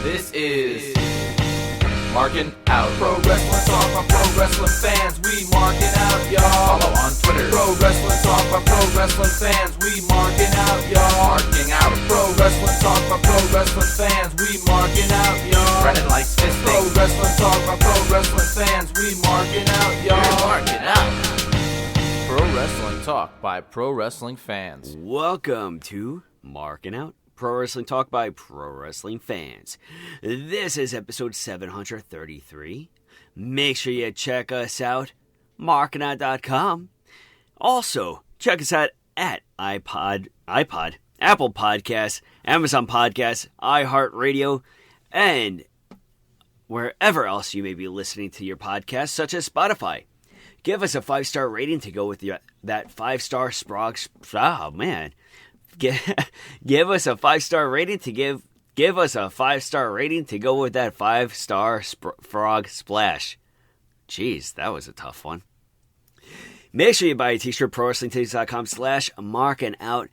This is Markin Out. Pro Wrestling Talk by Pro Wrestling fans. We marking out, y'all. Follow on Twitter. Pro Wrestling Talk by Pro Wrestling fans. We marking out, y'all. Marking Out. Pro Wrestling Talk by Pro Wrestling fans. We marking out, y'all. Brennan likes fisting. Pro Wrestling Talk by Pro Wrestling fans. We marking out, y'all. We're marking out. Pro Wrestling Talk by Pro Wrestling fans. Welcome to Markin Out. Pro Wrestling Talk by Pro Wrestling fans. This is episode 733. Make sure you check us out, markinout.com. Also, check us out at iPod, Apple Podcasts, Amazon Podcasts, iHeartRadio, and wherever else you may be listening to your podcasts, such as Spotify. Give us a 5-star rating to go with that 5-star Sprog. Oh, man. Give us a 5-star rating to give us a 5-star rating to go with that 5-star frog splash. Jeez, that was a tough one. Make sure you buy a t-shirt, prowrestlingtees.com/markinout.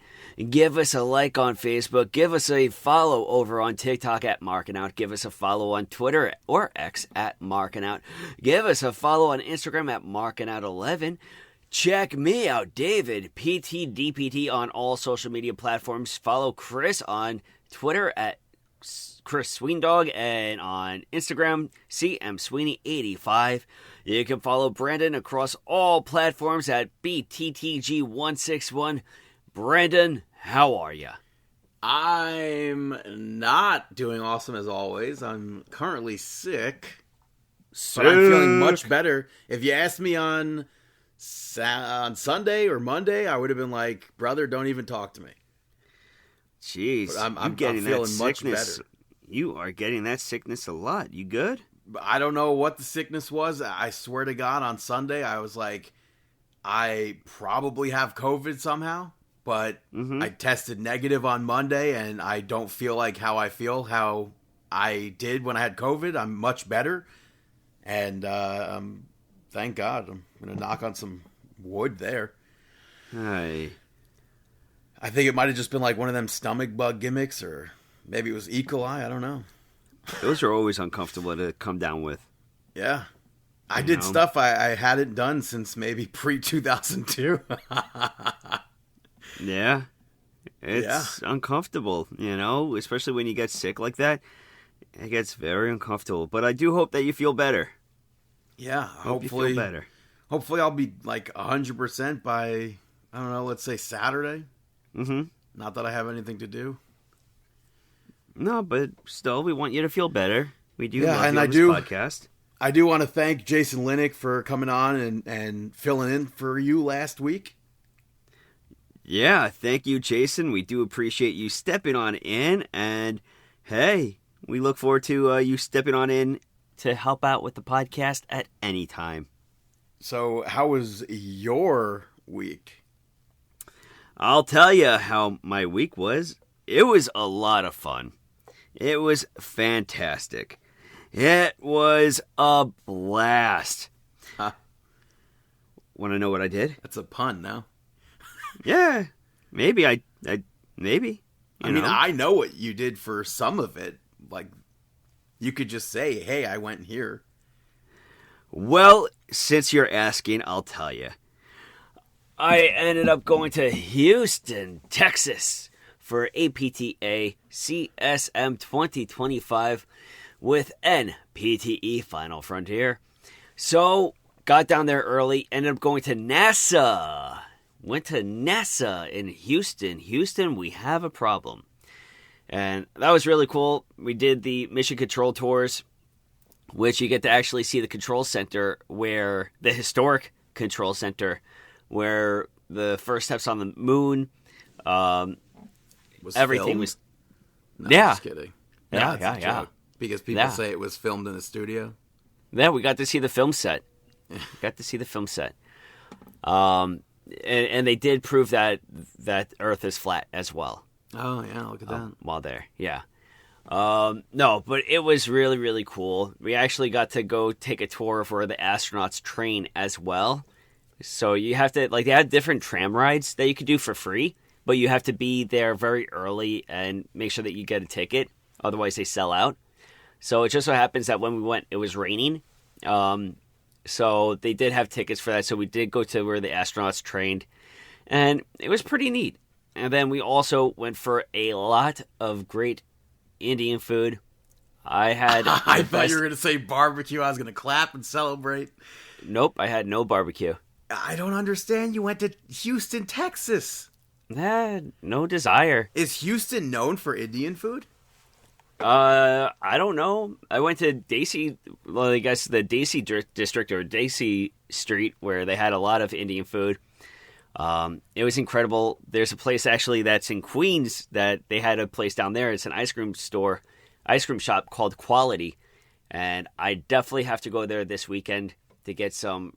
Give us a like on Facebook. Give us a follow over on TikTok at Markinout. Give us a follow on Twitter or X at Markinout. Give us a follow on Instagram at Markinout11. Check me out, David, PTDPT, on all social media platforms. Follow Chris on Twitter at Chris Sweendog and on Instagram, CMSweeney85. You can follow Brandon across all platforms at BTTG161. Brandon, how are you? I'm not doing awesome as always. I'm currently sick. But I'm feeling much better. If you asked me on Sunday or Monday, I would have been like, brother, don't even talk to me. Jeez, I'm feeling much better. You are getting that sickness a lot. You good? I don't know what the sickness was. I swear to God, on Sunday, I was like, I probably have COVID somehow, but I tested negative on Monday, and I don't feel like how I did when I had COVID. I'm much better, and thank God. I'm going to knock on some wood there. Hey. I think it might have just been like one of them stomach bug gimmicks, or maybe it was E. coli. I don't know. Those are always uncomfortable to come down with. Yeah. I did stuff I hadn't done since maybe pre-2002. Yeah. It's uncomfortable, especially when you get sick like that. It gets very uncomfortable. But I do hope that you feel better. Yeah, hopefully you feel better. Hopefully I'll be like 100% by, I don't know, let's say Saturday. Mm-hmm. Not that I have anything to do. No, but still, we want you to feel better. We do love and you on this podcast. I do want to thank Jason Linick for coming on and filling in for you last week. Yeah, thank you, Jason. We do appreciate you stepping on in. And, hey, we look forward to you stepping on in to help out with the podcast at any time. So, how was your week? I'll tell you how my week was. It was a lot of fun. It was fantastic. It was a blast. Huh. Want to know what I did? That's a pun, no? Yeah, maybe. Maybe. I know what you did for some of it. Like, you could just say, hey, I went here. Well, since you're asking, I'll tell you. I ended up going to Houston, Texas for APTA CSM 2025 with NPTE Final Frontier. So, got down there early, ended up going to NASA. Went to NASA in Houston. Houston, we have a problem. And that was really cool. We did the mission control tours, which you get to actually see the control center, where the historic control center, where the first steps on the moon, everything filmed? was. No, Yeah, I'm just kidding. Yeah. Because people say it was filmed in a studio. Yeah, we got to see the film set. And they did prove that Earth is flat as well. Oh yeah, look at that. While there, yeah. No, but it was really, really cool. We actually got to go take a tour of where the astronauts train as well. So you have to, they had different tram rides that you could do for free, but you have to be there very early and make sure that you get a ticket. Otherwise, they sell out. So it just so happens that when we went, it was raining. So they did have tickets for that. So we did go to where the astronauts trained. And it was pretty neat. And then we also went for a lot of great Indian food. I had... I thought you were going to say barbecue. I was going to clap and celebrate. Nope, I had no barbecue. I don't understand. You went to Houston, Texas. No desire. Is Houston known for Indian food? I don't know. I went to Dacey, well, I guess the Dacey district or Dacey Street, where they had a lot of Indian food. It was incredible. There's a place actually that's in Queens that they had a place down there. It's an ice cream shop called Quality. And I definitely have to go there this weekend to get some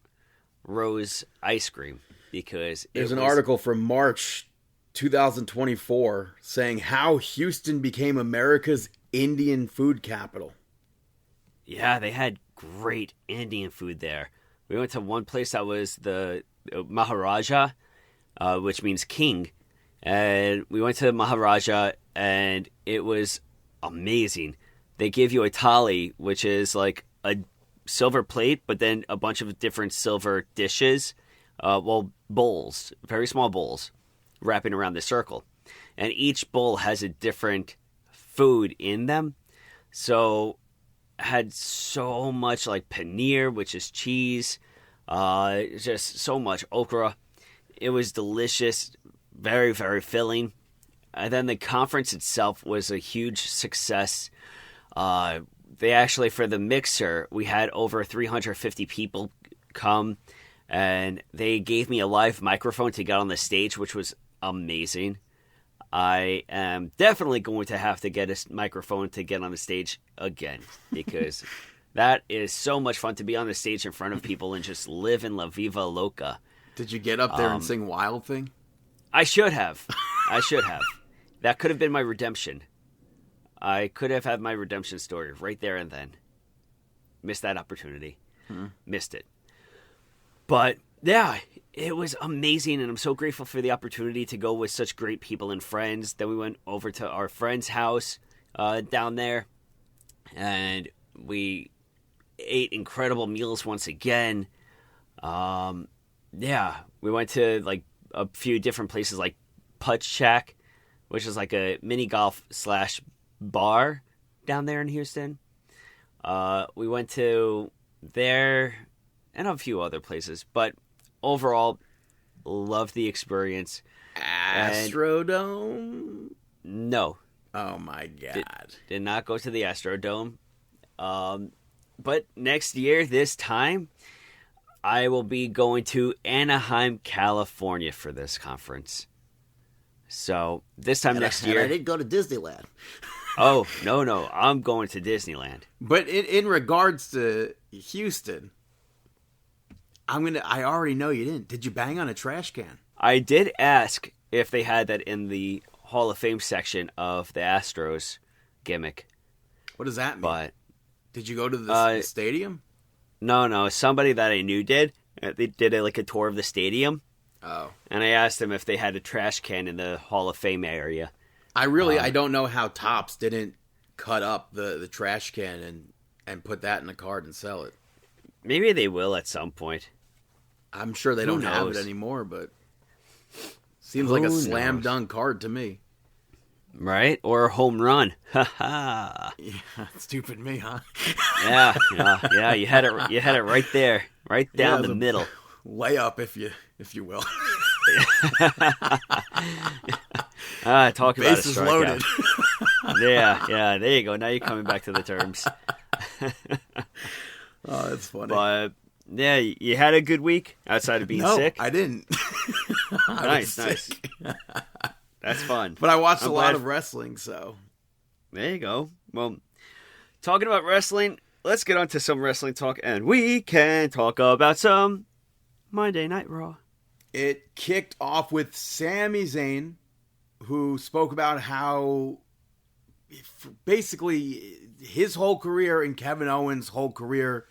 Rose ice cream because there's an article from March 2024 saying how Houston became America's Indian food capital. Yeah, they had great Indian food there. We went to one place that was the Maharaja, which means king. And we went to Maharaja, and it was amazing. They give you a thali, which is like a silver plate, but then a bunch of different silver dishes. Bowls, very small bowls, wrapping around the circle. And each bowl has a different food in them. So had so much like paneer, which is cheese, just so much okra. It was delicious, very, very filling. And then the conference itself was a huge success. They actually, for the mixer, we had over 350 people come, and they gave me a live microphone to get on the stage, which was amazing. I am definitely going to have to get a microphone to get on the stage again, because that is so much fun to be on the stage in front of people and just live in La Viva Loca. Did you get up there and sing Wild Thing? I should have. That could have been my redemption. I could have had my redemption story right there and then. Missed that opportunity. Missed it. But yeah, it was amazing, and I'm so grateful for the opportunity to go with such great people and friends. Then we went over to our friend's house down there, and we ate incredible meals once again. Yeah, we went to like a few different places like Putt Shack, which is like a mini golf / bar down there in Houston. We went to there and a few other places, but overall, loved the experience. Astrodome? No. Oh my God. Did not go to the Astrodome. But next year, this time, I will be going to Anaheim, California for this conference. So this time next year. I didn't go to Disneyland. Oh, no. I'm going to Disneyland. But in regards to Houston, I already know you didn't. Did you bang on a trash can? I did ask if they had that in the Hall of Fame section of the Astros gimmick. What does that mean? But did you go to the stadium? No. Somebody that I knew did. They did a tour of the stadium. Oh. And I asked them if they had a trash can in the Hall of Fame area. I don't know how Topps didn't cut up the trash can and put that in a card and sell it. Maybe they will at some point. I'm sure they don't have it anymore, but seems like a slam dunk card to me. Right? Or a home run. Ha ha. Yeah, stupid me, huh? Yeah. You had it right there, right down the middle. Layup, if you will. Talk about Bases a strikeout. loaded. Yeah. There you go. Now you're coming back to the terms. Oh, that's funny. But yeah, you had a good week outside of being sick. I didn't. Nice. That's fun. But I watched a lot of wrestling, so there you go. Well, talking about wrestling, let's get on to some wrestling talk, and we can talk about some Monday Night Raw. It kicked off with Sami Zayn, who spoke about how basically his whole career and Kevin Owens' whole career,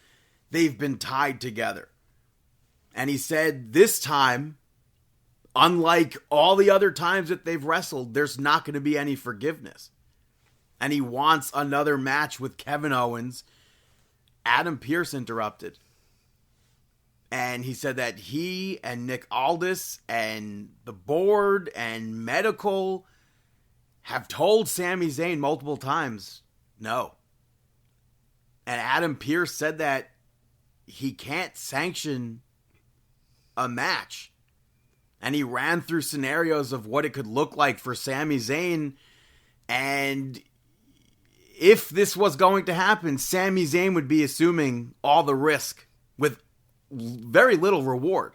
they've been tied together. And he said this time, unlike all the other times that they've wrestled, there's not going to be any forgiveness. and he wants another match with Kevin Owens, Adam Pearce interrupted. And he said that he and Nick Aldis and the board and medical have told Sami Zayn multiple times, no. And Adam Pearce said that he can't sanction a match. And he ran through scenarios of what it could look like for Sami Zayn. And if this was going to happen, Sami Zayn would be assuming all the risk with very little reward.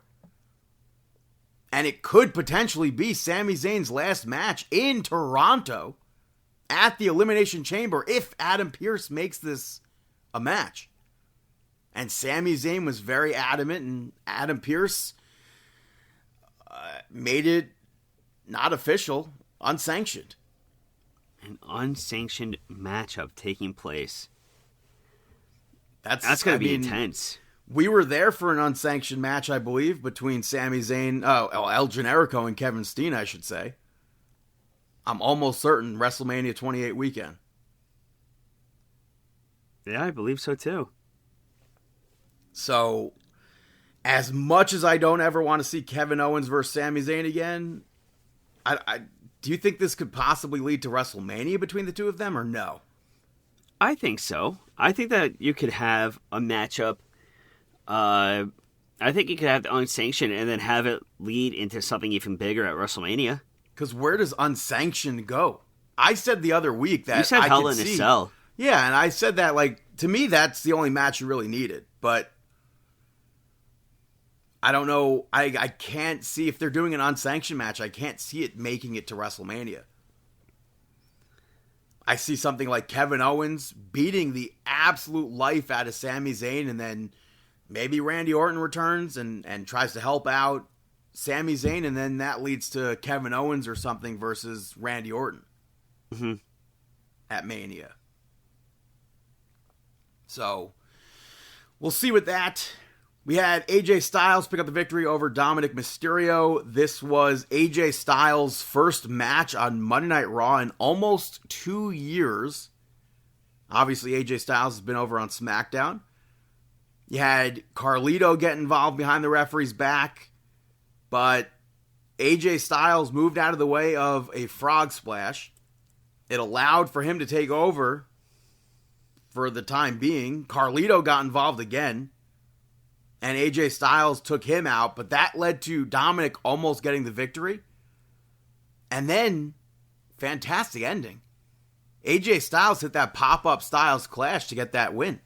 And it could potentially be Sami Zayn's last match in Toronto at the Elimination Chamber if Adam Pearce makes this a match. And Sami Zayn was very adamant, and Adam Pearce made it not official, unsanctioned. An unsanctioned matchup taking place. That's going to be intense. We were there for an unsanctioned match, I believe, between Sami Zayn, El Generico and Kevin Steen, I should say. I'm almost certain WrestleMania 28 weekend. Yeah, I believe so too. So, as much as I don't ever want to see Kevin Owens versus Sami Zayn again, do you think this could possibly lead to WrestleMania between the two of them, or no? I think so. I think that you could have a matchup. I think you could have the unsanctioned and then have it lead into something even bigger at WrestleMania. Because where does unsanctioned go? I said the other week that you said I Hell could in see. a Cell. Yeah, and I said that, like, to me, that's the only match you really needed. But I don't know. I can't see, if they're doing an unsanctioned match, I can't see it making it to WrestleMania. I see something like Kevin Owens beating the absolute life out of Sami Zayn, and then maybe Randy Orton returns and tries to help out Sami Zayn, and then that leads to Kevin Owens or something versus Randy Orton at Mania. So, we'll see with that. We had AJ Styles pick up the victory over Dominic Mysterio. This was AJ Styles' first match on Monday Night Raw in almost 2 years. Obviously, AJ Styles has been over on SmackDown. You had Carlito get involved behind the referee's back, but AJ Styles moved out of the way of a frog splash. It allowed for him to take over for the time being. Carlito got involved again, and AJ Styles took him out, but that led to Dominic almost getting the victory. And then, fantastic ending. AJ Styles hit that pop-up Styles Clash to get that win.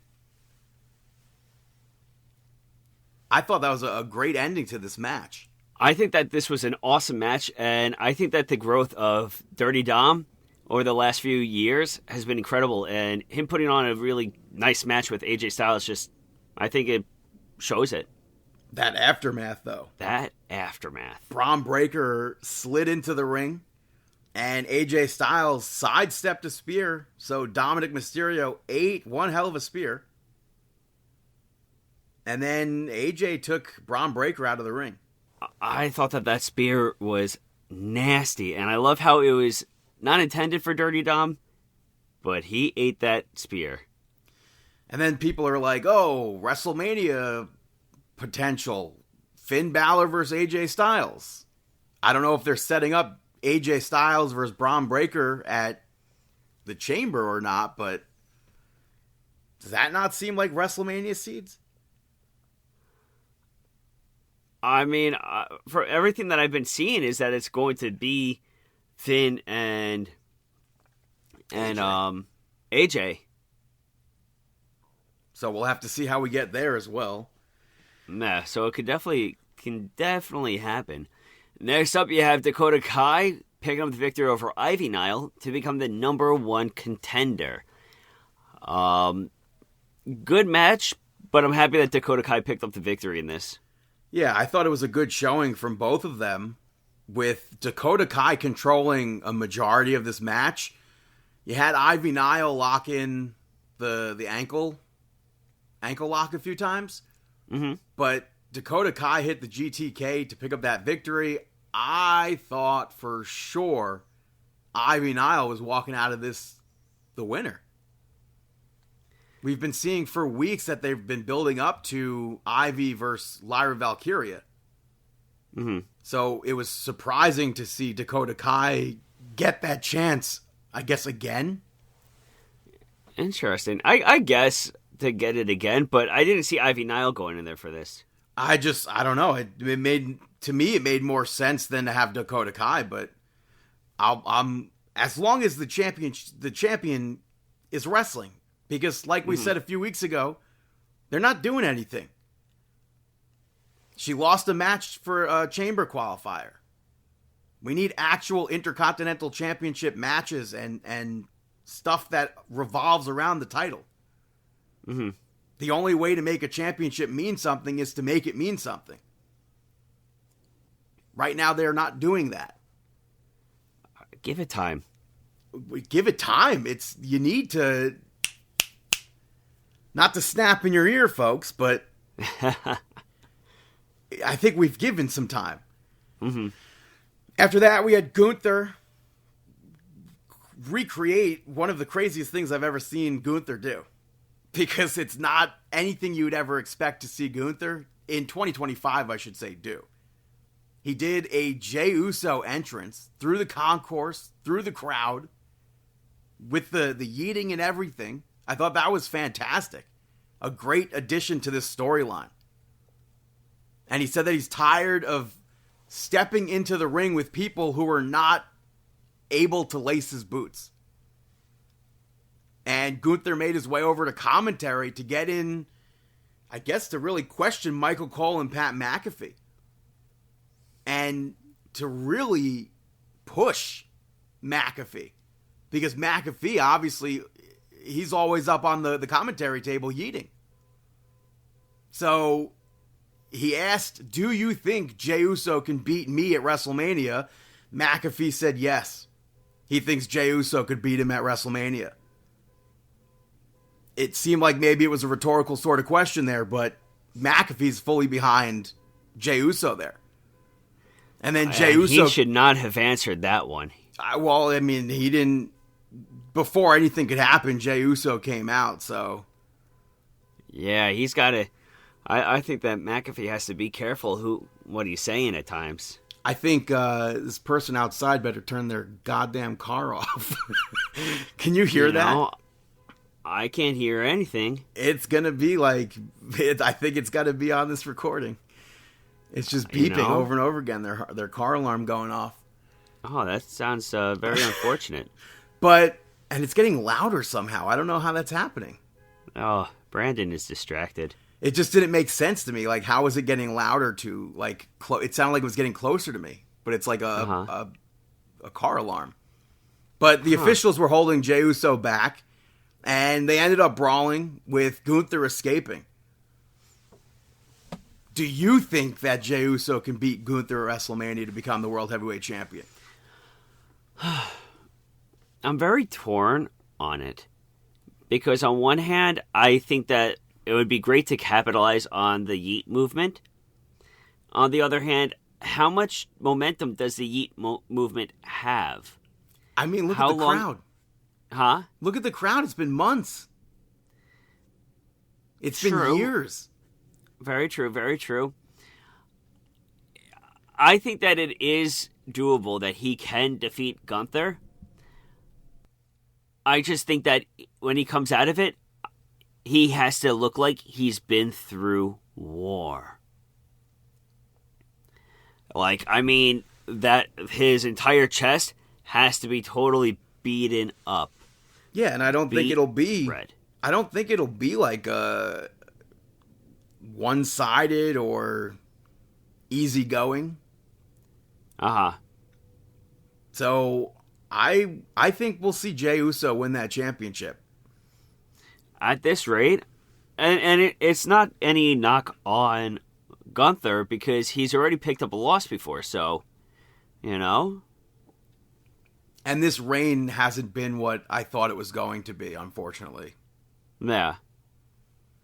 I thought that was a great ending to this match. I think that this was an awesome match, and I think that the growth of Dirty Dom over the last few years has been incredible, and him putting on a really nice match with AJ Styles I think it shows it. That aftermath, though. That aftermath. Braun Breaker slid into the ring, and AJ Styles sidestepped a spear, so Dominic Mysterio ate one hell of a spear. And then AJ took Braun Breaker out of the ring. I thought that spear was nasty, and I love how it was not intended for Dirty Dom, but he ate that spear. And then people are like, oh, WrestleMania potential. Finn Balor versus AJ Styles. I don't know if they're setting up AJ Styles versus Braun Breaker at the Chamber or not, but does that not seem like WrestleMania seeds? I mean, for everything that I've been seeing is that it's going to be Finn and AJ. So we'll have to see how we get there as well. Yeah, so it can definitely happen. Next up, you have Dakota Kai picking up the victory over Ivy Nile to become the number one contender. Good match, but I'm happy that Dakota Kai picked up the victory in this. Yeah, I thought it was a good showing from both of them. With Dakota Kai controlling a majority of this match, you had Ivy Nile lock in the ankle lock a few times. Mm-hmm. But Dakota Kai hit the GTK to pick up that victory. I thought for sure Ivy Nile was walking out of this the winner. We've been seeing for weeks that they've been building up to Ivy versus Lyra Valkyria. Mm-hmm. So it was surprising to see Dakota Kai get that chance, I guess, again. Interesting. I guess to get it again, but I didn't see Ivy Nile going in there for this. I don't know. It made more sense than to have Dakota Kai, but I'm as long as the champion is wrestling, because like we said a few weeks ago, they're not doing anything. She lost a match for a chamber qualifier. We need actual Intercontinental Championship matches and stuff that revolves around the title. Mm-hmm. The only way to make a championship mean something is to make it mean something. Right now, they're not doing that. Give it time. Give it time. You need to, not to snap in your ear, folks, but I think we've given some time. Mm-hmm. After that, we had Gunther recreate one of the craziest things I've ever seen Gunther do. Because it's not anything you would ever expect to see Gunther, in 2025, I should say, do. He did a Jey Uso entrance through the concourse, through the crowd, with the yeeting and everything. I thought that was fantastic. A great addition to this storyline. And he said that he's tired of stepping into the ring with people who are not able to lace his boots. And Gunther made his way over to commentary to get in, I guess, to really question Michael Cole and Pat McAfee. And to really push McAfee. Because McAfee, obviously, he's always up on the commentary table yeeting. So he asked, do you think Jey Uso can beat me at WrestleMania? McAfee said yes. He thinks Jey Uso could beat him at WrestleMania. It seemed like maybe it was a rhetorical sort of question there, but McAfee's fully behind Jey Uso there. And then Jey Uso... He should not have answered that one. He didn't... Before anything could happen, Jey Uso came out, so... Yeah, he's got to... I think that McAfee has to be careful what he's saying at times. I think this person outside better turn their goddamn car off. Can you hear that? I can't hear anything. It's going to be like... I think it's got to be on this recording. It's just beeping over and over again. Their car alarm going off. Oh, that sounds very unfortunate. And it's getting louder somehow. I don't know how that's happening. Oh, Brandon is distracted. It just didn't make sense to me. Like, how is it getting louder to, like, it sounded like it was getting closer to me. But it's like a car alarm. But the officials were holding Jey Uso back. And they ended up brawling with Gunther escaping. Do you think that Jey Uso can beat Gunther at WrestleMania to become the World Heavyweight Champion? I'm very torn on it. Because on one hand, I think that it would be great to capitalize on the Yeet movement. On the other hand, how much momentum does the Yeet movement have? I mean, look at the crowd. Huh? Look at the crowd. It's been months. It's been years. Very true, very true. I think that it is doable that he can defeat Gunther. I just think that when he comes out of it, he has to look like he's been through war. Like, I mean, that his entire chest has to be totally beaten up. Yeah, and I don't think it'll be... Red. I don't think it'll be like a one-sided or easygoing. Uh-huh. So I think we'll see Jey Uso win that championship. At this rate, and it's not any knock on Gunther because he's already picked up a loss before, so, you know. And this reign hasn't been what I thought it was going to be, unfortunately. Yeah.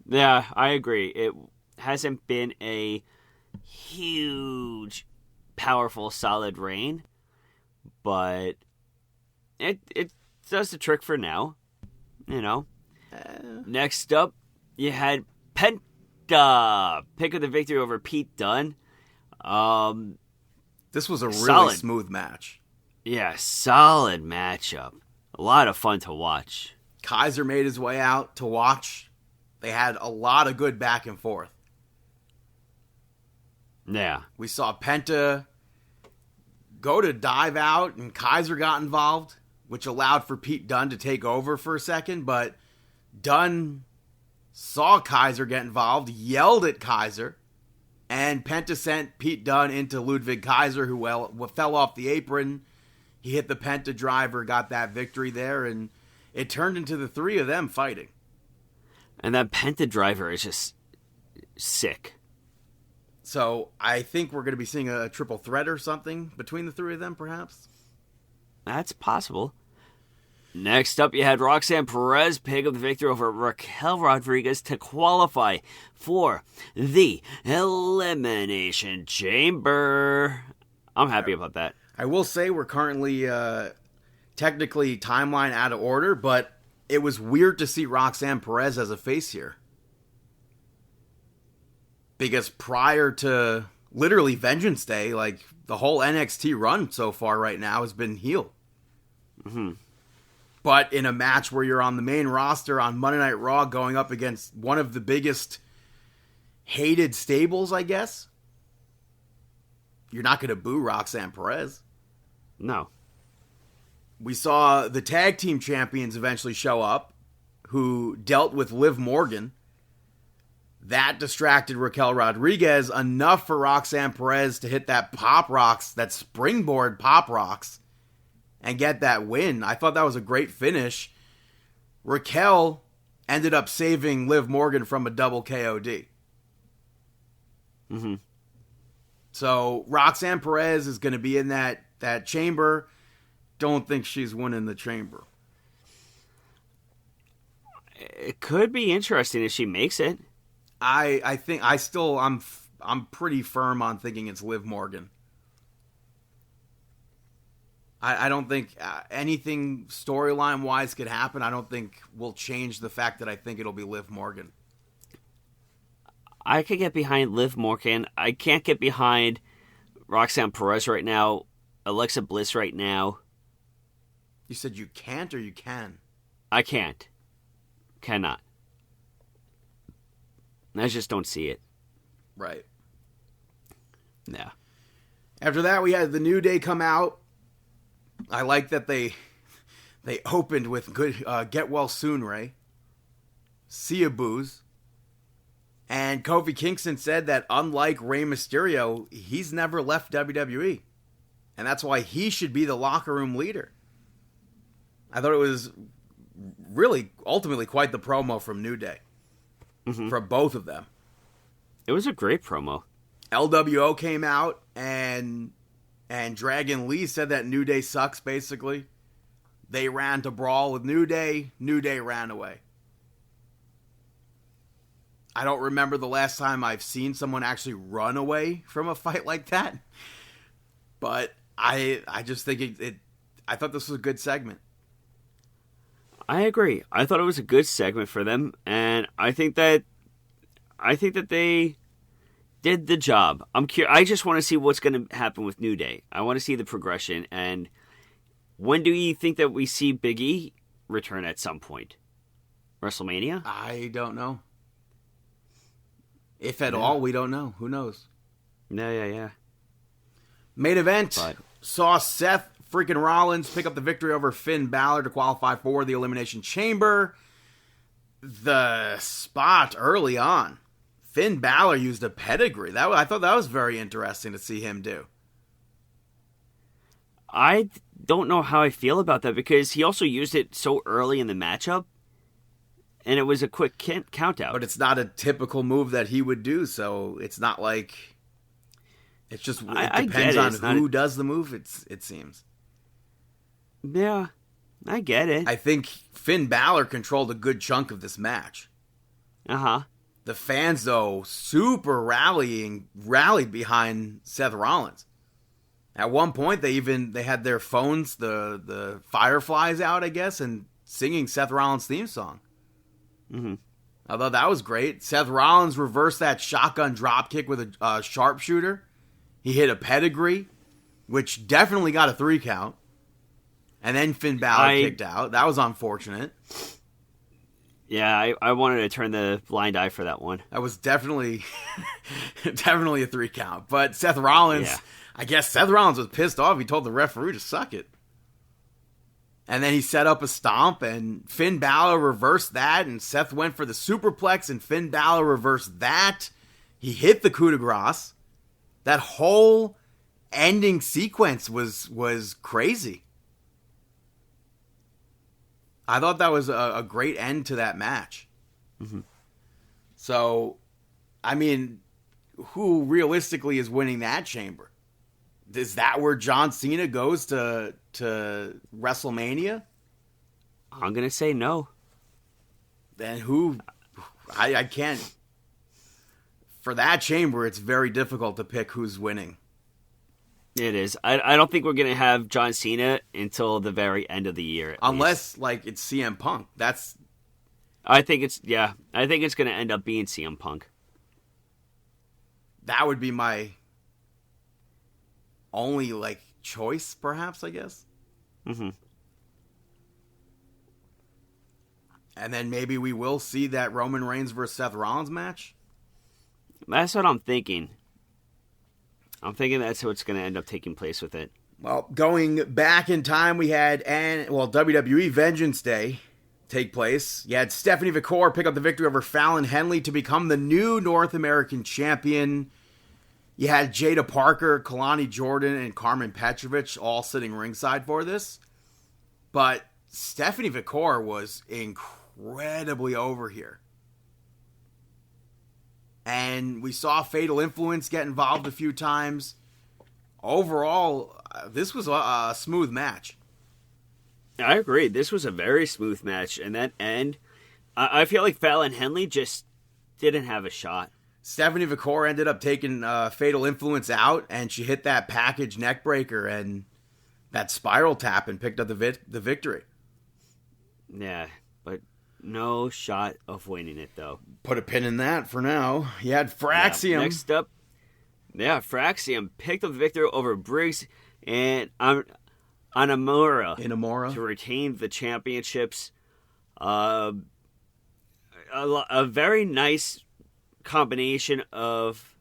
Yeah, I agree. It hasn't been a huge, powerful, solid reign, but it does the trick for now. you know. Next up, you had Penta pick up the victory over Pete Dunne. This was a really solid. smooth match. Yeah, solid matchup. A lot of fun to watch. Kaiser made his way out to watch. They had a lot of good back and forth. Yeah. We saw Penta go to dive out, and Kaiser got involved, which allowed for Pete Dunne to take over for a second, but Dunne saw Kaiser get involved, yelled at Kaiser, and Penta sent Pete Dunne into Ludwig Kaiser, who fell off the apron. He hit the Penta driver, got that victory there, and it turned into the three of them fighting. And that Penta driver is just sick. So I think we're going to be seeing a triple threat or something between the three of them, perhaps. That's possible. Next up, you had Roxanne Perez pick up the victory over Raquel Rodriguez to qualify for the Elimination Chamber. I'm happy about that. I will say we're currently technically timeline out of order, but it was weird to see Roxanne Perez as a face here. Because prior to literally Vengeance Day, like the whole NXT run so far right now has been heel. Mm-hmm. But in a match where you're on the main roster on Monday Night Raw going up against one of the biggest hated stables, I guess, you're not going to boo Roxanne Perez. No. We saw the tag team champions eventually show up, who dealt with Liv Morgan. That distracted Raquel Rodriguez enough for Roxanne Perez to hit that pop rocks, that springboard pop rocks, and get that win. I thought that was a great finish. Raquel ended up saving Liv Morgan from a double KOD. Mm-hmm. So Roxanne Perez is going to be in that chamber. Don't think she's winning the chamber. It could be interesting if she makes it. I think I'm pretty firm on thinking it's Liv Morgan. I don't think anything storyline wise could happen. I don't think will change the fact that I think it'll be Liv Morgan. I could get behind Liv Morgan. I can't get behind Roxanne Perez right now. Alexa Bliss right now. You said you can't or you can? I can't. Cannot. I just don't see it. Right. Yeah. After that, we had the New Day come out. I like that they opened with good get well soon, Ray. See ya, boos. And Kofi Kingston said that unlike Rey Mysterio, he's never left WWE. And that's why he should be the locker room leader. I thought it was really ultimately quite the promo from New Day. Mm-hmm. From both of them. It was a great promo. LWO came out and Dragon Lee said that New Day sucks, basically. They ran to brawl with New Day. New Day ran away. I don't remember the last time I've seen someone actually run away from a fight like that. But I just think I thought this was a good segment. I agree. I thought it was a good segment for them, and I think that they did the job. I just want to see what's going to happen with New Day. I want to see the progression, and when do you think that we see Big E return at some point? WrestleMania? I don't know. If at all, we don't know. Who knows? Yeah. Main event saw Seth freaking Rollins pick up the victory over Finn Balor to qualify for the Elimination Chamber. The spot early on, Finn Balor used a pedigree. I thought that was very interesting to see him do. I don't know how I feel about that because he also used it so early in the matchup, and it was a quick count out. But it's not a typical move that he would do, so it's not like... It depends on who does the move, it seems. Yeah, I get it. I think Finn Balor controlled a good chunk of this match. Uh-huh. The fans, though, super rallied behind Seth Rollins. At one point, they had their phones, the Fireflies out, I guess, and singing Seth Rollins' theme song. Mm-hmm. I thought that was great. Seth Rollins reversed that shotgun dropkick with a sharpshooter. He hit a pedigree, which definitely got a 3 count. And then Finn Balor kicked out. That was unfortunate. Yeah, I wanted to turn the blind eye for that one. That was definitely definitely a 3 count. But Seth Rollins, I guess Seth Rollins was pissed off. He told the referee to suck it. And then he set up a stomp, and Finn Balor reversed that, and Seth went for the superplex, and Finn Balor reversed that. He hit the coup de grace. That whole ending sequence was crazy. I thought that was a great end to that match. Mm-hmm. So, I mean, who realistically is winning that chamber? Is that where John Cena goes to WrestleMania? I'm going to say no. Then who? I can't. For that chamber, it's very difficult to pick who's winning. It is. I don't think we're going to have John Cena until the very end of the year. Unless, like, it's CM Punk. I think it's going to end up being CM Punk. That would be my only, like, choice, perhaps, I guess. Mm-hmm. And then maybe we will see that Roman Reigns versus Seth Rollins match. That's what I'm thinking. I'm thinking that's what's going to end up taking place with it. Well, going back in time, we had WWE Vengeance Day take place. You had Stephanie McCour pick up the victory over Fallon Henley to become the new North American champion. You had Jada Parker, Kalani Jordan, and Carmen Petrovich all sitting ringside for this. But Stephanie McCour was incredibly over here. And we saw Fatal Influence get involved a few times. Overall, this was a smooth match. I agree. This was a very smooth match. And that end, I feel like Fallon Henley just didn't have a shot. Stephanie McCour ended up taking Fatal Influence out, and she hit that package neckbreaker and that spiral tap and picked up the victory. Yeah, but no shot of winning it, though. Put a pin in that for now. You had Fraxium. Yeah, next up, Fraxium picked up the victory over Briggs and Inamura to retain the championships. A very nice combination of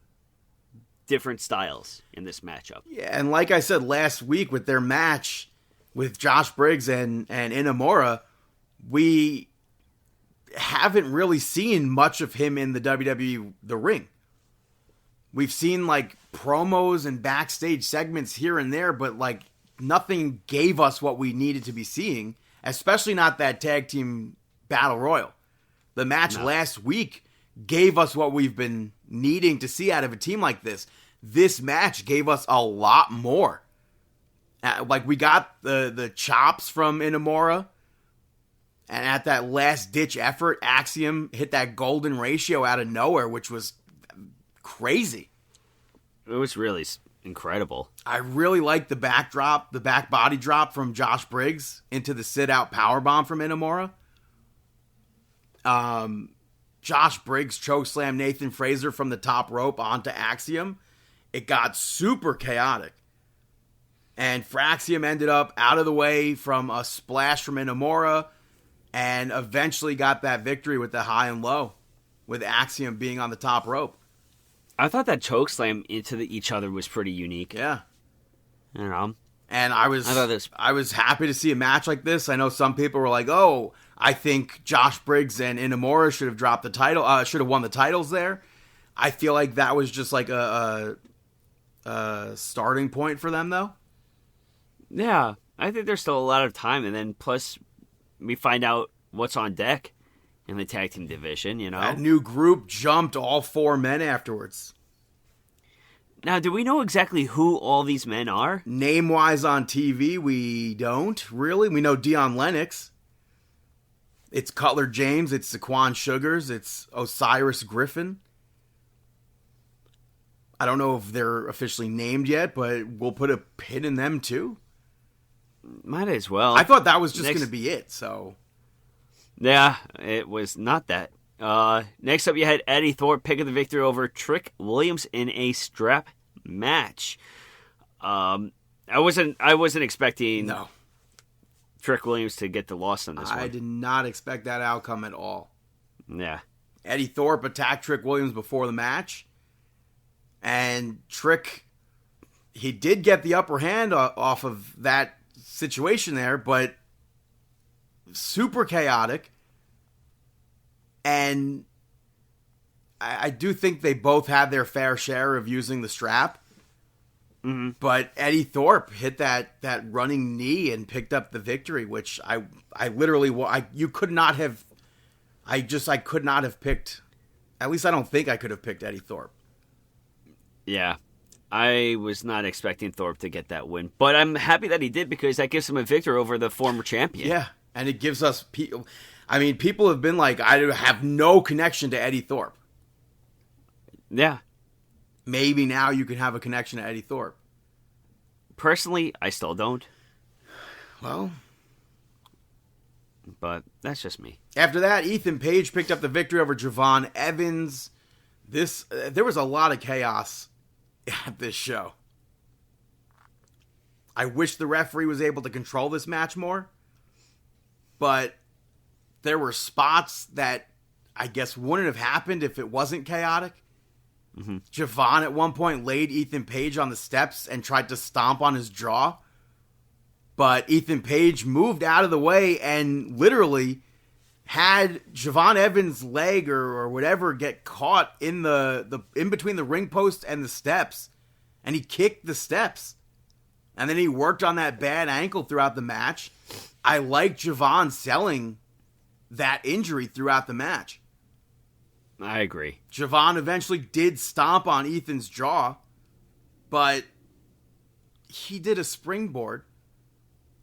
different styles in this matchup. Yeah, and like I said last week with their match with Josh Briggs and Inamura, we haven't really seen much of him in the WWE, the ring. We've seen like promos and backstage segments here and there, but like nothing gave us what we needed to be seeing, especially not that tag team battle royal. The match last week gave us what we've been needing to see out of a team like this. This match gave us a lot more. Like we got the chops from Inamura. And at that last-ditch effort, Axiom hit that golden ratio out of nowhere, which was crazy. It was really incredible. I really liked the back body drop from Josh Briggs into the sit-out powerbomb from Inamura. Josh Briggs chokeslammed Nathan Fraser from the top rope onto Axiom. It got super chaotic. And Fraxium ended up out of the way from a splash from Inamura, and eventually got that victory with the high and low, with Axiom being on the top rope. I thought that chokeslam into each other was pretty unique. Yeah. I don't know. And I was happy to see a match like this. I know some people were like, "Oh, I think Josh Briggs and Inamura should have dropped the title, should have won the titles there." I feel like that was just like a starting point for them, though. Yeah, I think there's still a lot of time, and then plus we find out what's on deck in the tag team division, you know? That new group jumped all 4 men afterwards. Now, do we know exactly who all these men are? Name-wise on TV, we don't, really. We know Dion Lennox. It's Cutler James, it's Saquon Sugars, it's Osiris Griffin. I don't know if they're officially named yet, but we'll put a pin in them, too. Might as well. I thought that was just going to be it, so... Yeah, it was not that. Next up, you had Eddie Thorpe pick up the victory over Trick Williams in a strap match. I wasn't expecting Trick Williams to get the loss on this one. I did not expect that outcome at all. Yeah. Eddie Thorpe attacked Trick Williams before the match, and Trick, he did get the upper hand off of that situation there, but super chaotic. And I do think they both had their fair share of using the strap. Mm-hmm. But Eddie Thorpe hit that running knee and picked up the victory, which I literally, you could not have, I could not have picked, at least I don't think I could have picked Eddie Thorpe. Yeah. I was not expecting Thorpe to get that win, but I'm happy that he did because that gives him a victory over the former champion. Yeah, and it gives us people. I mean, people have been like, I have no connection to Eddie Thorpe. Yeah. Maybe now you can have a connection to Eddie Thorpe. Personally, I still don't. Well, but that's just me. After that, Ethan Page picked up the victory over Javon Evans. There was a lot of chaos at this show. I wish the referee was able to control this match more, but there were spots that I guess wouldn't have happened if it wasn't chaotic. Mm-hmm. Javon at one point laid Ethan Page on the steps and tried to stomp on his jaw, but Ethan Page moved out of the way and literally had Javon Evans' leg or whatever get caught in the in between the ring post and the steps, and he kicked the steps. And then he worked on that bad ankle throughout the match. I like Javon selling that injury throughout the match. I agree. Javon eventually did stomp on Ethan's jaw, but he did a springboard,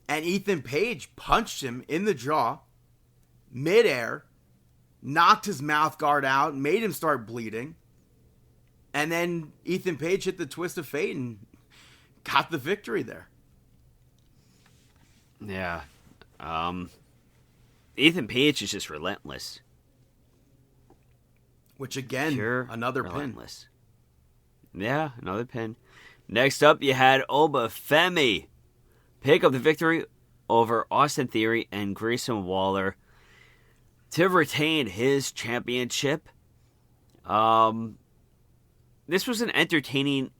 and Ethan Page punched him in the jaw, midair, knocked his mouth guard out, made him start bleeding, and then Ethan Page hit the twist of fate and got the victory there. Yeah. Ethan Page is just relentless. Which again, another relentless pin. Yeah, another pin. Next up, you had Obafemi pick up the victory over Austin Theory and Grayson Waller to retain his championship. This was an entertaining,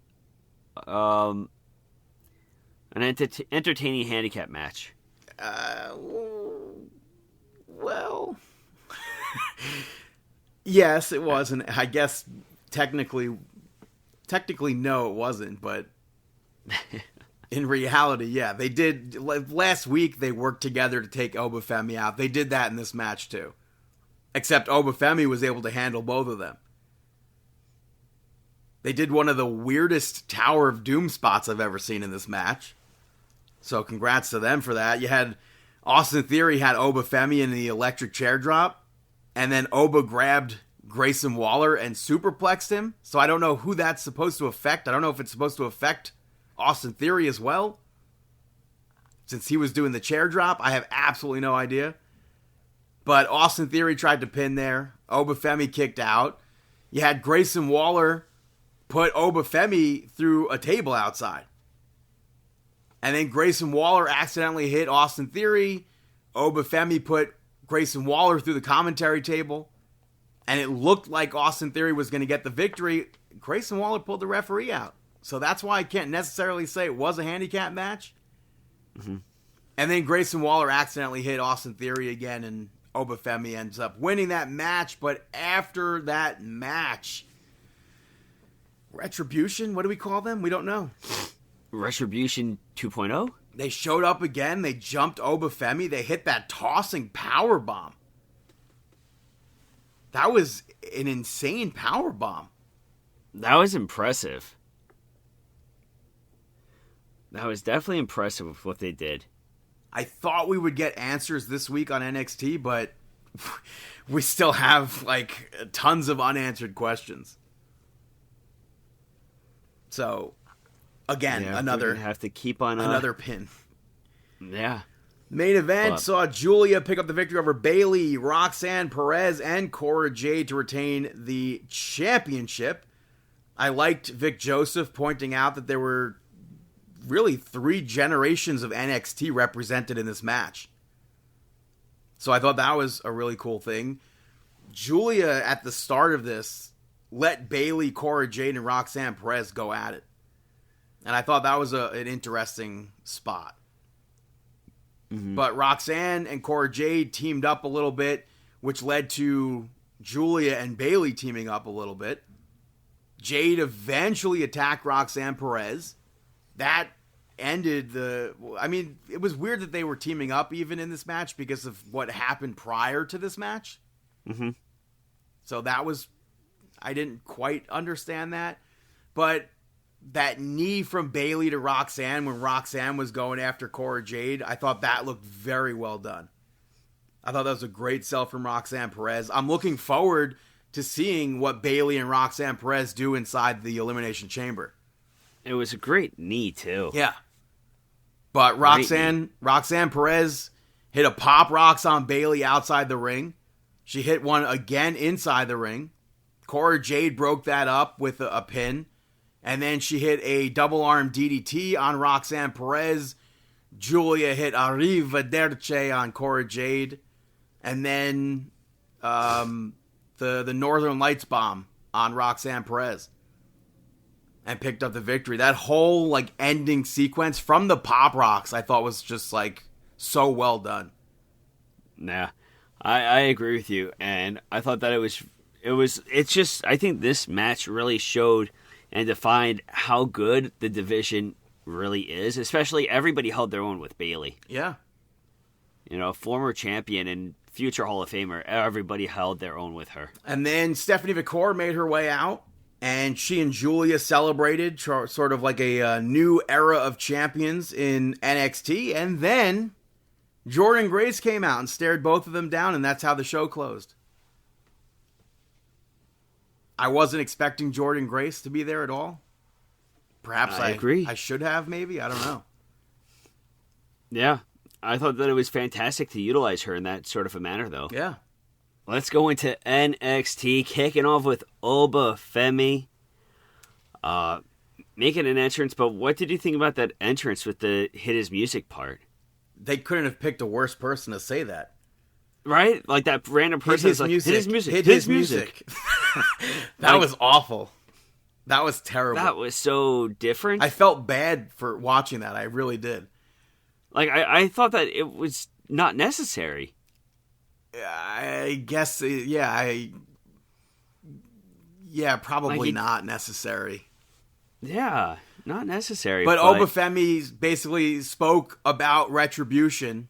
entertaining handicap match. Well, yes, it was, and I guess technically, no, it wasn't. But in reality, yeah, they did. Last week, they worked together to take Obafemi out. They did that in this match too, except Obafemi was able to handle both of them. They did one of the weirdest Tower of Doom spots I've ever seen in this match. So congrats to them for that. You had Austin Theory had Obafemi in the electric chair drop, and then Oba grabbed Grayson Waller and superplexed him. So I don't know who that's supposed to affect. I don't know if it's supposed to affect Austin Theory as well, since he was doing the chair drop. I have absolutely no idea. But Austin Theory tried to pin there. Obafemi kicked out. You had Grayson Waller put Obafemi through a table outside. And then Grayson Waller accidentally hit Austin Theory. Obafemi put Grayson Waller through the commentary table. And it looked like Austin Theory was going to get the victory. Grayson Waller pulled the referee out. So that's why I can't necessarily say it was a handicap match. Mm-hmm. And then Grayson Waller accidentally hit Austin Theory again, and Obafemi ends up winning that match. But after that match, Retribution, what do we call them? We don't know. Retribution 2.0? They showed up again. They jumped Obafemi. They hit that tossing power bomb. That was an insane power bomb. That was impressive. That was definitely impressive with what they did. I thought we would get answers this week on NXT, but we still have like tons of unanswered questions. So, again, another have to keep on another pin. Yeah. Main event saw Julia pick up the victory over Bayley, Roxanne Perez, and Cora Jade to retain the championship. I liked Vic Joseph pointing out that there were really 3 generations of NXT represented in this match. So I thought that was a really cool thing. Julia, at the start of this, let Bayley, Cora Jade, and Roxanne Perez go at it. And I thought that was an interesting spot. Mm-hmm. But Roxanne and Cora Jade teamed up a little bit, which led to Julia and Bayley teaming up a little bit. Jade eventually attacked Roxanne Perez. That ended it was weird that they were teaming up even in this match because of what happened prior to this match. Mm-hmm. So I didn't quite understand that. But that knee from Bayley to Roxanne when Roxanne was going after Cora Jade, I thought that looked very well done. I thought that was a great sell from Roxanne Perez. I'm looking forward to seeing what Bayley and Roxanne Perez do inside the Elimination Chamber. It was a great knee, too. Yeah. But Roxanne Perez hit a pop rocks on Bayley outside the ring. She hit one again inside the ring. Cora Jade broke that up with a pin. And then she hit a double arm DDT on Roxanne Perez. Julia hit Arrivederci on Cora Jade. And then the Northern Lights bomb on Roxanne Perez. And picked up the victory. That whole ending sequence from the Pop Rocks I thought was just so well done. Nah, I agree with you. And I thought that I think this match really showed and defined how good the division really is. Especially everybody held their own with Bayley. Yeah. Former champion and future Hall of Famer, everybody held their own with her. And then Stephanie Vicor made her way out, and she and Julia celebrated sort of like a new era of champions in NXT. And then Jordynne Grace came out and stared both of them down, and that's how the show closed. I wasn't expecting Jordynne Grace to be there at all. Perhaps I agree. I should have, maybe. I don't know. Yeah. I thought that it was fantastic to utilize her in that sort of a manner, though. Yeah. Let's go into NXT, kicking off with Oba Femi making an entrance. But what did you think about that entrance with the hit his music part? They couldn't have picked a worse person to say that. Right? Like that random person hit his music. Hit his music. That was awful. That was terrible. That was so different. I felt bad for watching that. I really did. I thought that it was not necessary. I guess, probably not necessary. Yeah, not necessary. But Oba Femi basically spoke about Retribution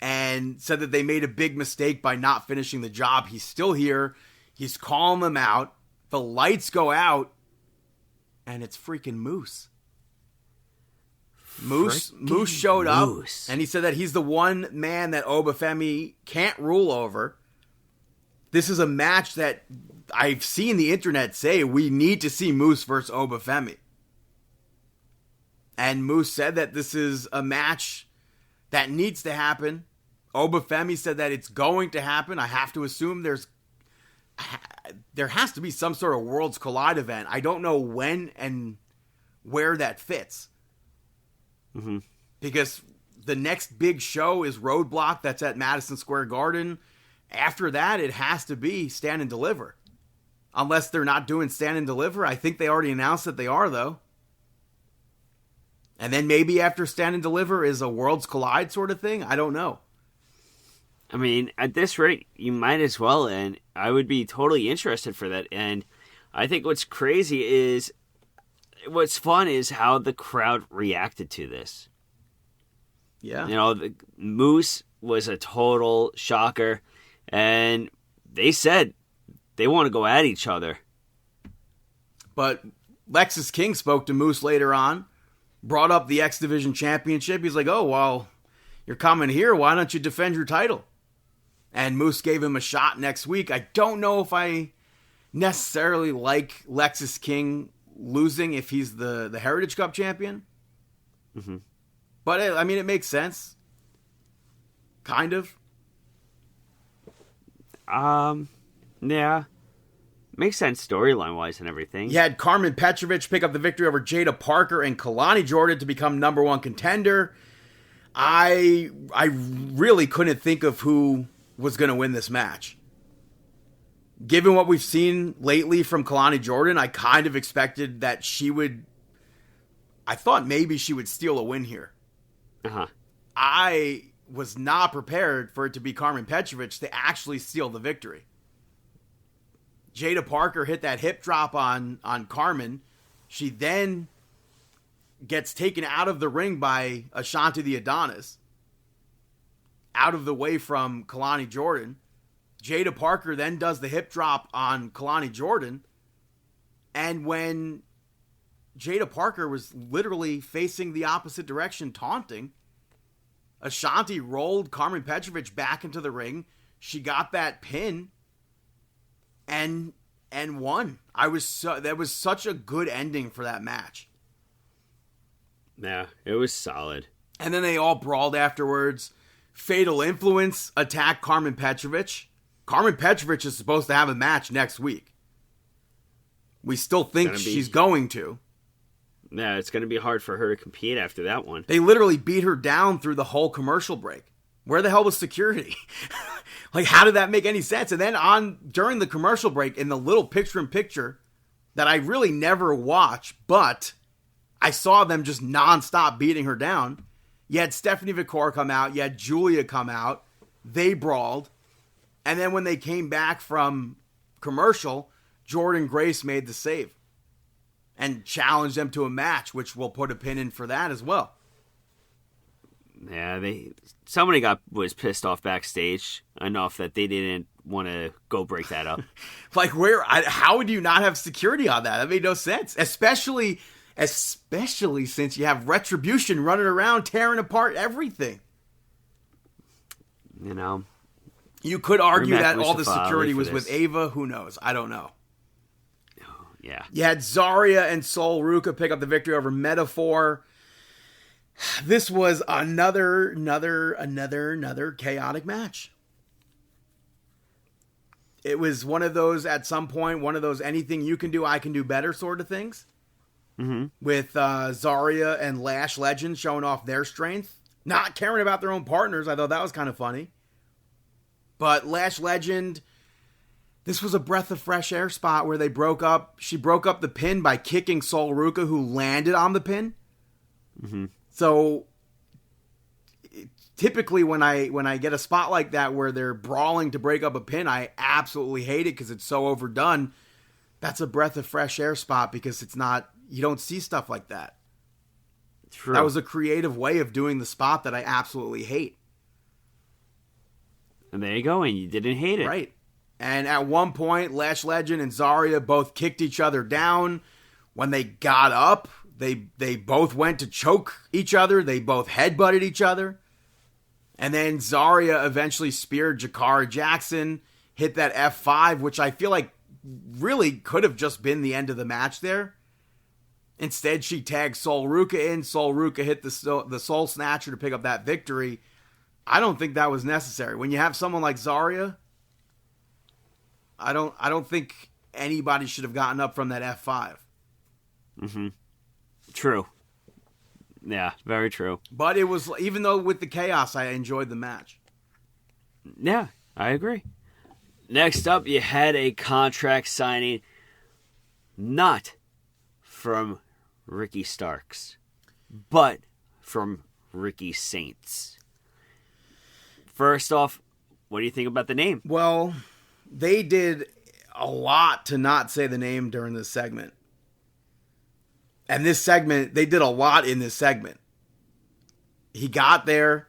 and said that they made a big mistake by not finishing the job. He's still here. He's calling them out. The lights go out, and it's freaking Moose. Moose showed up, and he said that he's the one man that Oba Femi can't rule over. This is a match that I've seen the internet say we need to see Moose versus Oba Femi. And Moose said that this is a match that needs to happen. Oba Femi said that it's going to happen. I have to assume there has to be some sort of Worlds Collide event. I don't know when and where that fits. Mm-hmm. Because the next big show is Roadblock. That's at Madison Square Garden. After that, it has to be Stand and Deliver. Unless they're not doing Stand and Deliver. I think they already announced that they are, though. And then maybe after Stand and Deliver is a Worlds Collide sort of thing. I don't know. I mean, at this rate, you might as well, and I would be totally interested for that. And I think what's fun is how the crowd reacted to this. Yeah. The Moose was a total shocker, and they said they want to go at each other. But Lexis King spoke to Moose later on, brought up the X Division Championship. He's like, oh, well, you're coming here. Why don't you defend your title? And Moose gave him a shot next week. I don't know if I necessarily like Lexis King losing if he's the Heritage Cup champion. Mm-hmm. But, it makes sense. kind of. Yeah. Makes sense storyline-wise and everything. You had Carmen Petrovich pick up the victory over Jada Parker and Kalani Jordan to become number one contender. I really couldn't think of who was going to win this match. Given what we've seen lately from Kalani Jordan, I kind of expected that I thought maybe she would steal a win here. Uh-huh. I was not prepared for it to be Carmen Petrovich to actually steal the victory. Jada Parker hit that hip drop on Carmen. She then gets taken out of the ring by Ashanti the Adonis, out of the way from Kalani Jordan. Jada Parker then does the hip drop on Kalani Jordan. And when Jada Parker was literally facing the opposite direction, taunting, Ashanti rolled Carmen Petrovich back into the ring. She got that pin and won. That was such a good ending for that match. Yeah, it was solid. And then they all brawled afterwards. Fatal Influence attacked Carmen Petrovich. Carmen Petrovich is supposed to have a match next week. We still think she's going to. Yeah, it's going to be hard for her to compete after that one. They literally beat her down through the whole commercial break. Where the hell was security? Like, how did that make any sense? And then during the commercial break, in the little picture-in-picture that I really never watch, but I saw them just nonstop beating her down. You had Stephanie Vicor come out. You had Julia come out. They brawled. And then when they came back from commercial, Jordan Grace made the save and challenged them to a match, which we'll put a pin in for that as well. Yeah, somebody was pissed off backstage enough that they didn't want to go break that up. Like, how would you not have security on that? That made no sense. Especially since you have Retribution running around tearing apart everything. You know, you could argue that all the security was with Ava. Who knows? I don't know. Yeah. You had Zarya and Sol Ruka pick up the victory over Metaphor. This was another chaotic match. It was one of those, at some point, anything you can do, I can do better sort of things. Mm-hmm. With Zarya and Lash Legend showing off their strength. Not caring about their own partners. I thought that was kind of funny. But Lash Legend, this was a breath of fresh air spot where she broke up the pin by kicking Sol Ruka, who landed on the pin. Mm-hmm. So typically when I get a spot like that where they're brawling to break up a pin, I absolutely hate it because it's so overdone. That's a breath of fresh air spot because you don't see stuff like that. True. That was a creative way of doing the spot that I absolutely hate. And there you go, and you didn't hate it. Right. And at one point, Lash Legend and Zarya both kicked each other down. When they got up, they both went to choke each other. They both headbutted each other. And then Zarya eventually speared Jakara Jackson, hit that F5, which I feel like really could have just been the end of the match there. Instead, she tagged Sol Ruka in. Sol Ruka hit the Soul Snatcher to pick up that victory. I don't think that was necessary. When you have someone like Zarya, I don't think anybody should have gotten up from that F5. Mm-hmm. True. Yeah, very true. But it was, even though with the chaos, I enjoyed the match. Yeah, I agree. Next up, you had a contract signing not from Ricky Starks, but from Ricky Saints. First off, what do you think about the name? Well, they did a lot to not say the name during this segment. And this segment, they did a lot in this segment. He got there.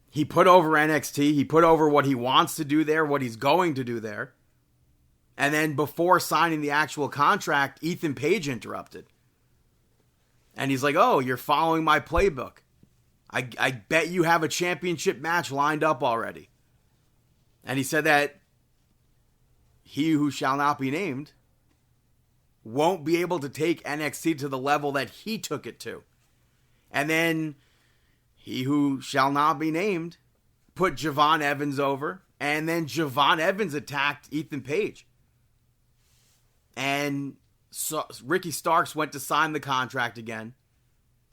He put over NXT. He put over what he wants to do there, what he's going to do there. And then before signing the actual contract, Ethan Page interrupted. And he's like, oh, you're following my playbook. I bet you have a championship match lined up already. And he said that he who shall not be named won't be able to take NXT to the level that he took it to. And then he who shall not be named put Javon Evans over, and then Javon Evans attacked Ethan Page. And so Ricky Starks went to sign the contract again.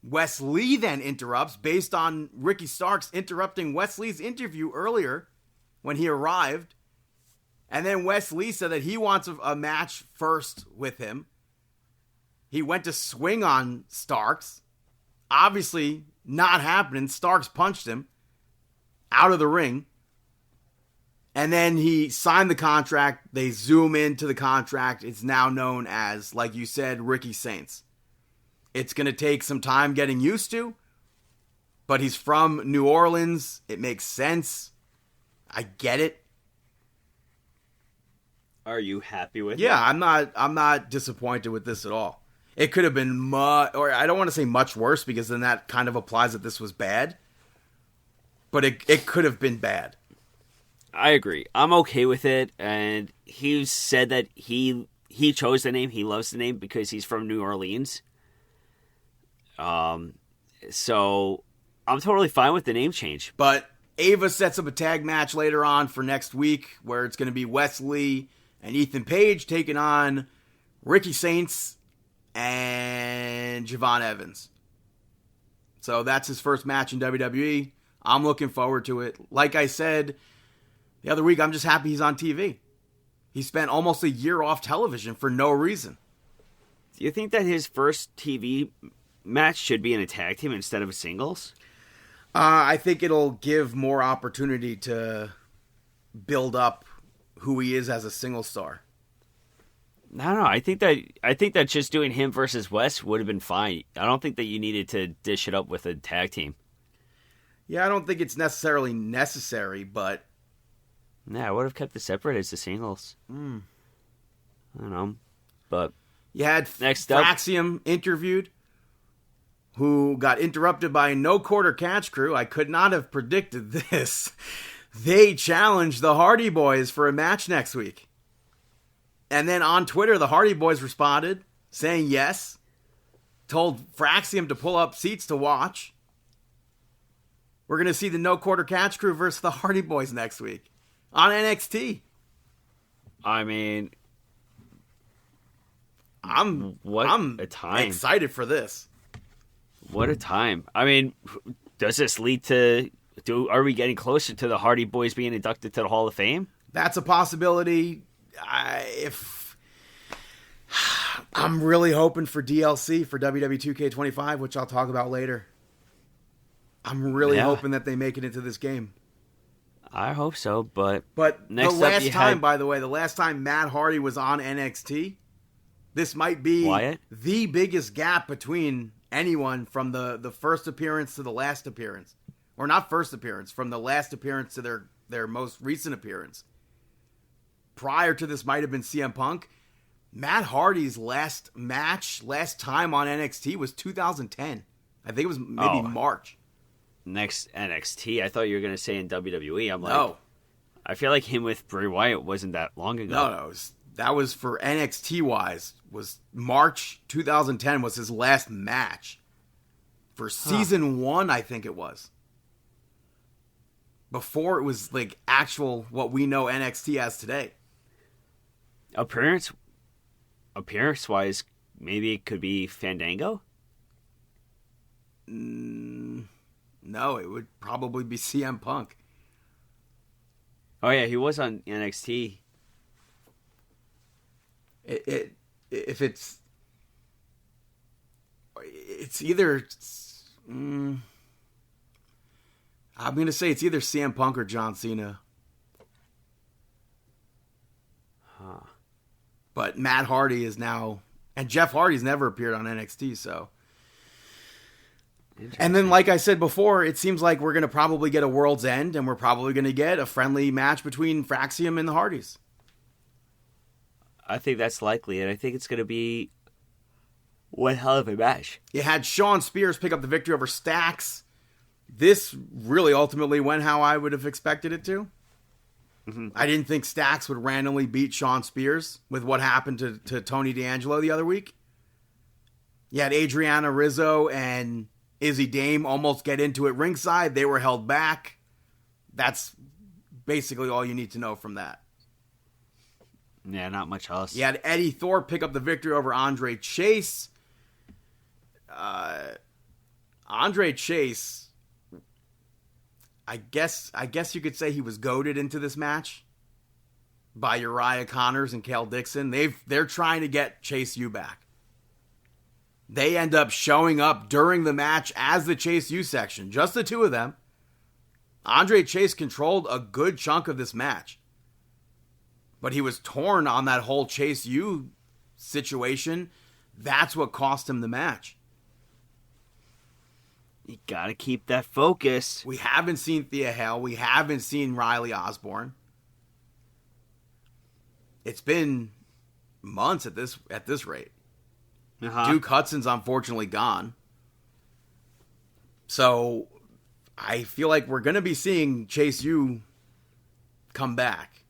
Wes Lee then interrupts based on Ricky Starks interrupting Wes Lee's interview earlier when he arrived. And then Wes Lee said that he wants a match first with him. He went to swing on Starks. Obviously not happening. Starks punched him out of the ring. And then he signed the contract. They zoom into the contract. It's now known as, like you said, Ricky Saints. It's going to take some time getting used to, but he's from New Orleans. It makes sense. I get it. Are you happy with it? Yeah, I'm not disappointed with this at all. It could have been or I don't want to say much worse because then that kind of applies that this was bad. But it could have been bad. I agree. I'm okay with it, and he said that he chose the name. He loves the name because he's from New Orleans. So I'm totally fine with the name change. But Ava sets up a tag match later on for next week where it's going to be Wes Lee and Ethan Page taking on Ricky Saints and Javon Evans. So that's his first match in WWE. I'm looking forward to it. Like I said the other week, I'm just happy he's on TV. He spent almost a year off television for no reason. Do you think that his first TV match should be in a tag team instead of a singles? I think it'll give more opportunity to build up who he is as a single star. No. I think that just doing him versus Wes would have been fine. I don't think that you needed to dish it up with a tag team. Yeah, I don't think it's necessarily necessary, but... Yeah, I would have kept it separate as the singles. I don't know. But you had next up, Fraxium interviewed, who got interrupted by a no-quarter catch crew. I could not have predicted this. They challenged the Hardy Boys for a match next week. And then on Twitter, the Hardy Boys responded, saying yes. Told Fraxium to pull up seats to watch. We're going to see the no-quarter catch crew versus the Hardy Boys next week on NXT. I mean, I'm a time. excited for this. What a time. I mean, does this lead to... Are we getting closer to the Hardy Boys being inducted to the Hall of Fame? That's a possibility. I'm really hoping for DLC for WWE 2K25, which I'll talk about later. I'm really hoping that they make it into this game. I hope so, but next by the way, the last time Matt Hardy was on NXT, this might be the biggest gap between anyone from the first appearance to the last appearance. Or not first appearance, from the last appearance to their most recent appearance. Prior to this might have been CM Punk. Matt Hardy's last time on NXT was 2010. I think it was maybe March. Next NXT? I thought you were going to say in WWE. I'm like, no. I feel like him with Bray Wyatt wasn't that long ago. No. That was for NXT-wise. Was March 2010 was his last match. For season 1, I think it was. Before it was like actual what we know NXT as today. Appearance-wise, maybe it could be Fandango? No, it would probably be CM Punk. Oh yeah, he was on NXT. If it's either... I'm going to say it's either CM Punk or John Cena. But Matt Hardy is now... And Jeff Hardy's never appeared on NXT, so... And then, like I said before, it seems like we're going to probably get a World's End, and we're probably going to get a friendly match between Fraxium and the Hardys. I think that's likely, and I think it's going to be one hell of a match. You had Shawn Spears pick up the victory over Stax. This really ultimately went how I would have expected it to. Mm-hmm. I didn't think Stax would randomly beat Shawn Spears with what happened to Tony D'Angelo the other week. You had Adriana Rizzo and Izzy Dame almost get into it ringside. They were held back. that's basically all you need to know from that. Yeah, not much else. You had Eddie Thorpe pick up the victory over Andre Chase. Andre Chase, I guess you could say he was goaded into this match by Uriah Connors and Cale Dixon. They're trying to get Chase U back. They end up showing up during the match as the Chase U section, just the two of them. Andre Chase controlled a good chunk of this match, but he was torn on that whole Chase U situation. That's what cost him the match. You gotta keep that focus. We haven't seen Thea Hale. We haven't seen Riley Osborne. It's been months at this rate. Duke Hudson's unfortunately gone. So I feel like we're going to be seeing Chase U come back.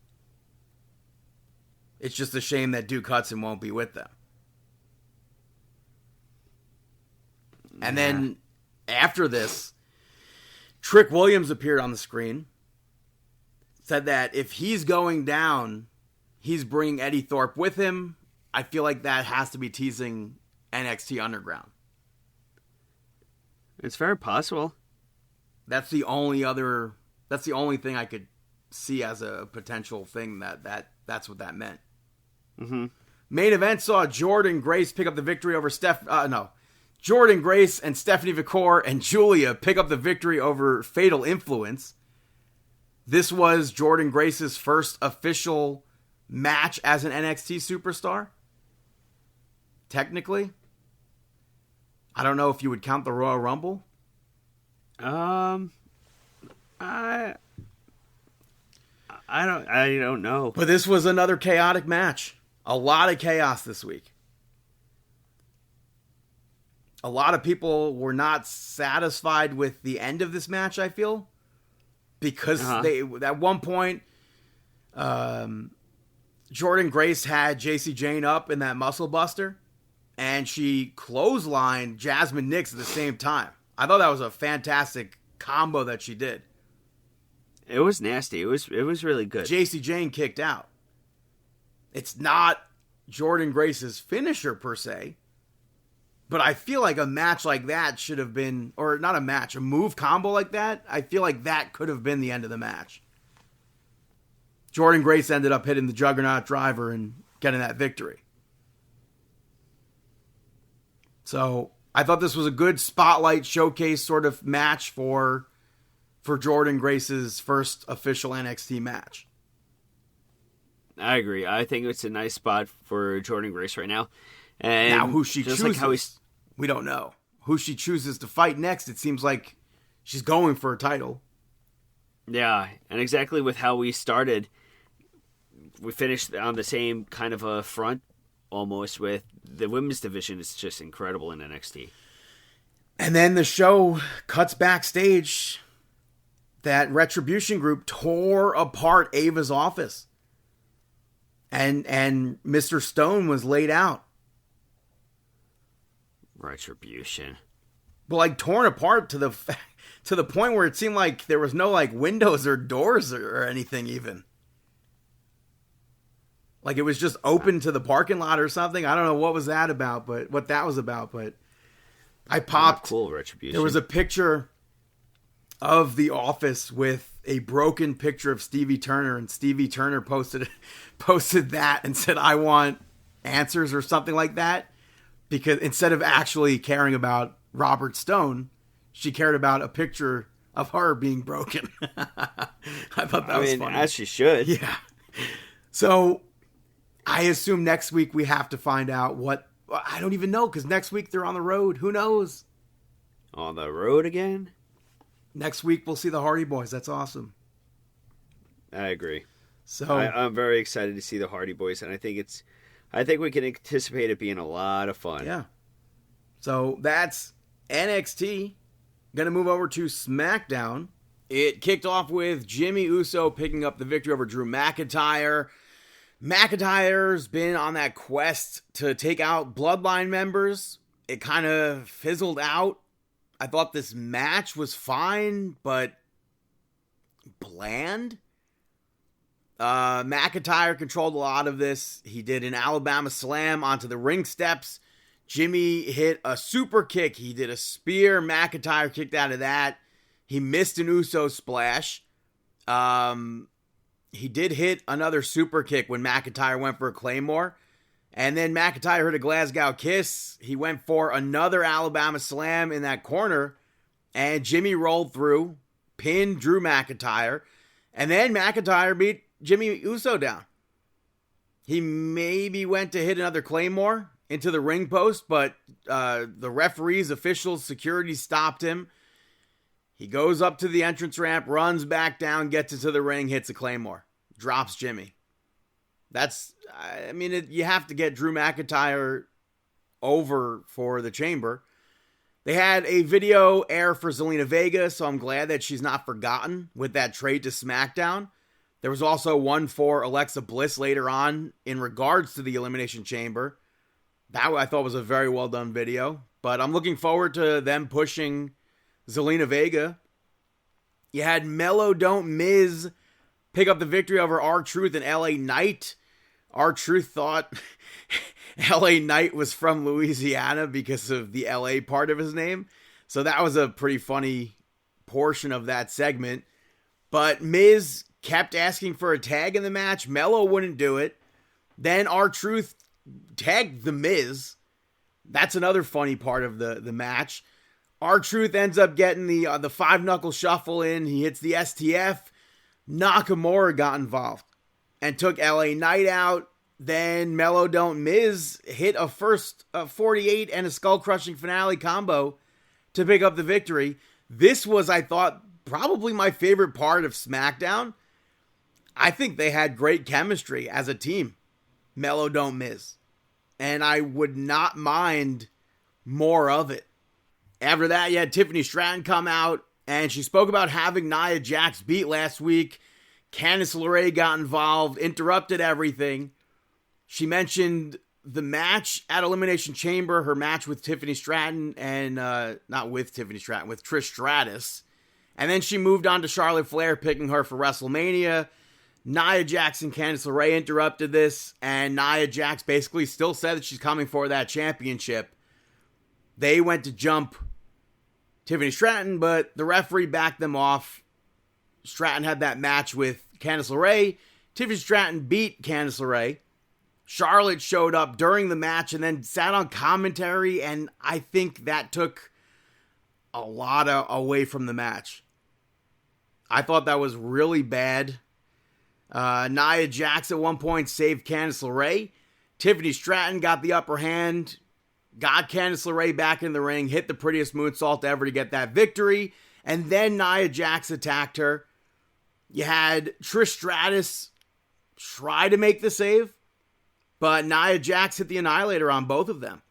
It's just a shame that Duke Hudson won't be with them. And then after this, Trick Williams appeared on the screen. Said that if he's going down, he's bringing Eddie Thorpe with him. I feel like that has to be teasing NXT Underground. It's very possible. That's the only thing I could see as a potential thing that's what that meant. Mm-hmm. Main event saw Jordan Grace pick up the victory over Jordan Grace and Stephanie Vicor and Julia pick up the victory over Fatal Influence. This was Jordan Grace's first official match as an NXT superstar. Technically. I don't know if you would count the Royal Rumble. I don't know. But this was another chaotic match. A lot of chaos this week. A lot of people were not satisfied with the end of this match, I feel. Because they at one point, Jordan Grace had JC Jane up in that muscle buster. And she clotheslined Jasmine Nix at the same time. I thought that was a fantastic combo that she did. It was nasty. It was really good. JC Jane kicked out. It's not Jordan Grace's finisher per se. But I feel like a match like that should have been, or not a match, a move combo like that, I feel like that could have been the end of the match. Jordan Grace ended up hitting the Juggernaut Driver and getting that victory. So I thought this was a good spotlight showcase sort of match for Jordan Grace's first official NXT match. I agree. I think it's a nice spot for Jordan Grace right now. And now who she chooses, like how we don't know. Who she chooses to fight next, it seems like she's going for a title. Yeah, and exactly with how we started, we finished on the same kind of a front almost with the women's division. Is just incredible in NXT. And then the show cuts backstage. That Retribution group tore apart Ava's office. And Mr. Stone was laid out. Retribution. But like torn apart to the point where it seemed like there was no like windows or doors or anything even. Like it was just open to the parking lot or something. I don't know what that was about, but I popped. Cool, Retribution. There was a picture of the office with a broken picture of Stevie Turner, and Stevie Turner posted that and said, "I want answers" or something like that, because instead of actually caring about Robert Stone, she cared about a picture of her being broken. I thought that was funny. As she should. Yeah. So I assume next week we have to find out what. I don't even know, because next week they're on the road. Who knows? On the road again? Next week we'll see the Hardy Boys. That's awesome. I agree. So I'm very excited to see the Hardy Boys, and I think we can anticipate it being a lot of fun. Yeah. So that's NXT. Going to move over to SmackDown. It kicked off with Jimmy Uso picking up the victory over Drew McIntyre. McIntyre's been on that quest to take out Bloodline members. It kind of fizzled out. I thought this match was fine, but bland. McIntyre controlled a lot of this. He did an Alabama slam onto the ring steps. Jimmy hit a super kick. He did a spear. McIntyre kicked out of that. He missed an Uso splash. He did hit another super kick when McIntyre went for a Claymore. And then McIntyre hit a Glasgow kiss. He went for another Alabama slam in that corner. And Jimmy rolled through, pinned Drew McIntyre. And then McIntyre beat Jimmy Uso down. He maybe went to hit another Claymore into the ring post, but the referees, officials, security stopped him. He goes up to the entrance ramp, runs back down, gets into the ring, hits a Claymore, drops Jimmy. You have to get Drew McIntyre over for the Chamber. They had a video air for Zelina Vega, so I'm glad that she's not forgotten with that trade to SmackDown. There was also one for Alexa Bliss later on in regards to the Elimination Chamber. That I thought was a very well done video, but I'm looking forward to them pushing Zelina Vega. You had Mello Don't Miz pick up the victory over R-Truth and LA Knight. R-Truth thought LA Knight was from Louisiana because of the LA part of his name. So that was a pretty funny portion of that segment. But Miz kept asking for a tag in the match. Mello wouldn't do it. Then R-Truth tagged the Miz. That's another funny part of the match. R-Truth ends up getting the five knuckle shuffle in. He hits the STF. Nakamura got involved and took LA Knight out. Then Mello Don't Miz hit a first 48 and a skull crushing finale combo to pick up the victory. This was, I thought, probably my favorite part of SmackDown. I think they had great chemistry as a team. Mello Don't Miz. And I would not mind more of it. After that, you had Tiffany Stratton come out, and she spoke about having Nia Jax beat last week. Candice LeRae got involved, interrupted everything. She mentioned the match at Elimination Chamber, her match with Tiffany Stratton, and not with Tiffany Stratton, with Trish Stratus. And then she moved on to Charlotte Flair, picking her for WrestleMania. Nia Jax and Candice LeRae interrupted this, and Nia Jax basically still said that she's coming for that championship. They went to jump Tiffany Stratton, but the referee backed them off. Stratton had that match with Candice LeRae. Tiffany Stratton beat Candice LeRae. Charlotte showed up during the match and then sat on commentary, and I think that took a lot away from the match. I thought that was really bad. Nia Jax at one point saved Candice LeRae. Tiffany Stratton got the upper hand, got Candice LeRae back in the ring, hit the prettiest moonsault ever to get that victory, and then Nia Jax attacked her. You had Trish Stratus try to make the save, but Nia Jax hit the Annihilator on both of them.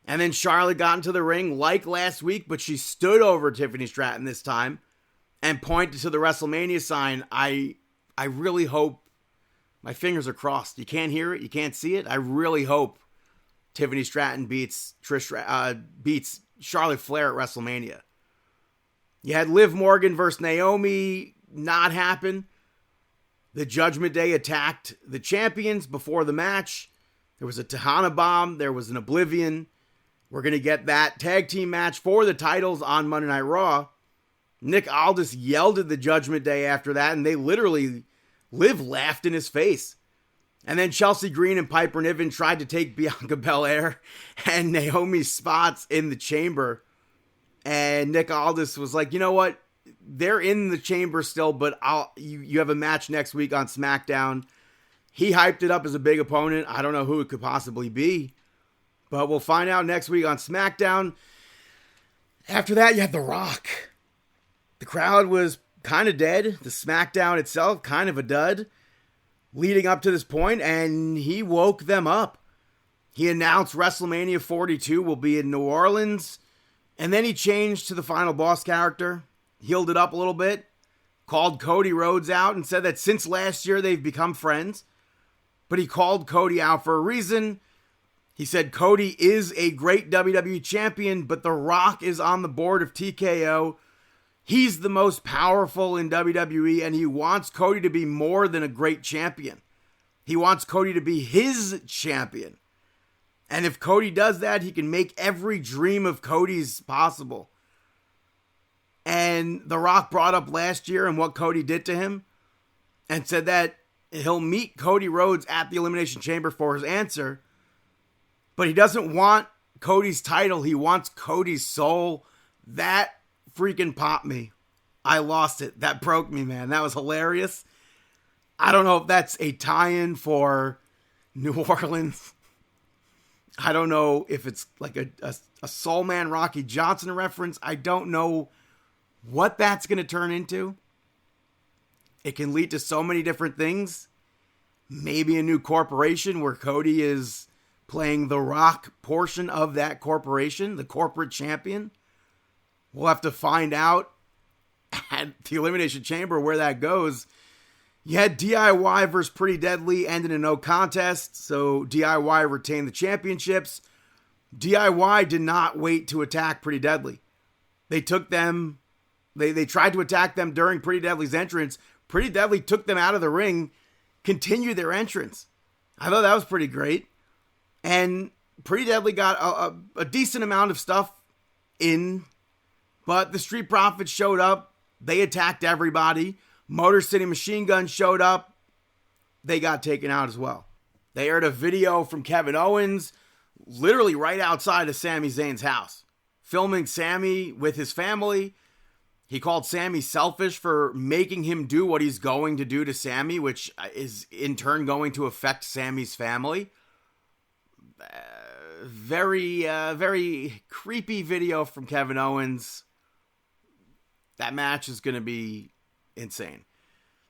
And then Charlotte got into the ring like last week, but she stood over Tiffany Stratton this time and pointed to the WrestleMania sign. I really hope, my fingers are crossed. You can't hear it, you can't see it. I really hope Tiffany Stratton beats Charlotte Flair at WrestleMania. You had Liv Morgan versus Naomi not happen. The Judgment Day attacked the champions before the match. There was a Tejana Bomb. There was an Oblivion. We're going to get that tag team match for the titles on Monday Night Raw. Nick Aldis yelled at the Judgment Day after that, and they literally, Liv laughed in his face. And then Chelsea Green and Piper Niven tried to take Bianca Belair and Naomi's spots in the chamber. And Nick Aldis was like, you know what? They're in the chamber still, but you have a match next week on SmackDown. He hyped it up as a big opponent. I don't know who it could possibly be, but we'll find out next week on SmackDown. After that, you had The Rock. The crowd was kind of dead. The SmackDown itself, kind of a dud leading up to this point, and he woke them up. He announced WrestleMania 42 will be in New Orleans, and then he changed to the Final Boss character, healed it up a little bit, called Cody Rhodes out, and said that since last year they've become friends, but he called Cody out for a reason. He said Cody is a great WWE champion, but The Rock is on the board of TKO. He's the most powerful in WWE, and he wants Cody to be more than a great champion. He wants Cody to be his champion. And if Cody does that, he can make every dream of Cody's possible. And The Rock brought up last year and what Cody did to him and said that he'll meet Cody Rhodes at the Elimination Chamber for his answer, but he doesn't want Cody's title. He wants Cody's soul. That freaking popped me. I lost it. That broke me, man. That was hilarious. I don't know if that's a tie-in for New Orleans. I don't know if it's like a Soul Man Rocky Johnson reference. I don't know what that's going to turn into. It can lead to so many different things. Maybe a new corporation where Cody is playing the Rock portion of that corporation, the corporate champion. We'll have to find out at the Elimination Chamber where that goes. You had DIY versus Pretty Deadly, ended in no contest, so DIY retained the championships. DIY did not wait to attack Pretty Deadly. They took them, they tried to attack them during Pretty Deadly's entrance. Pretty Deadly took them out of the ring, continued their entrance. I thought that was pretty great. And Pretty Deadly got a decent amount of stuff in, but the Street Profits showed up. They attacked everybody. Motor City Machine Gun showed up. They got taken out as well. They aired a video from Kevin Owens, literally right outside of Sami Zayn's house, filming Sami with his family. He called Sami selfish for making him do what he's going to do to Sami, which is in turn going to affect Sami's family. Very creepy video from Kevin Owens. That match is going to be insane.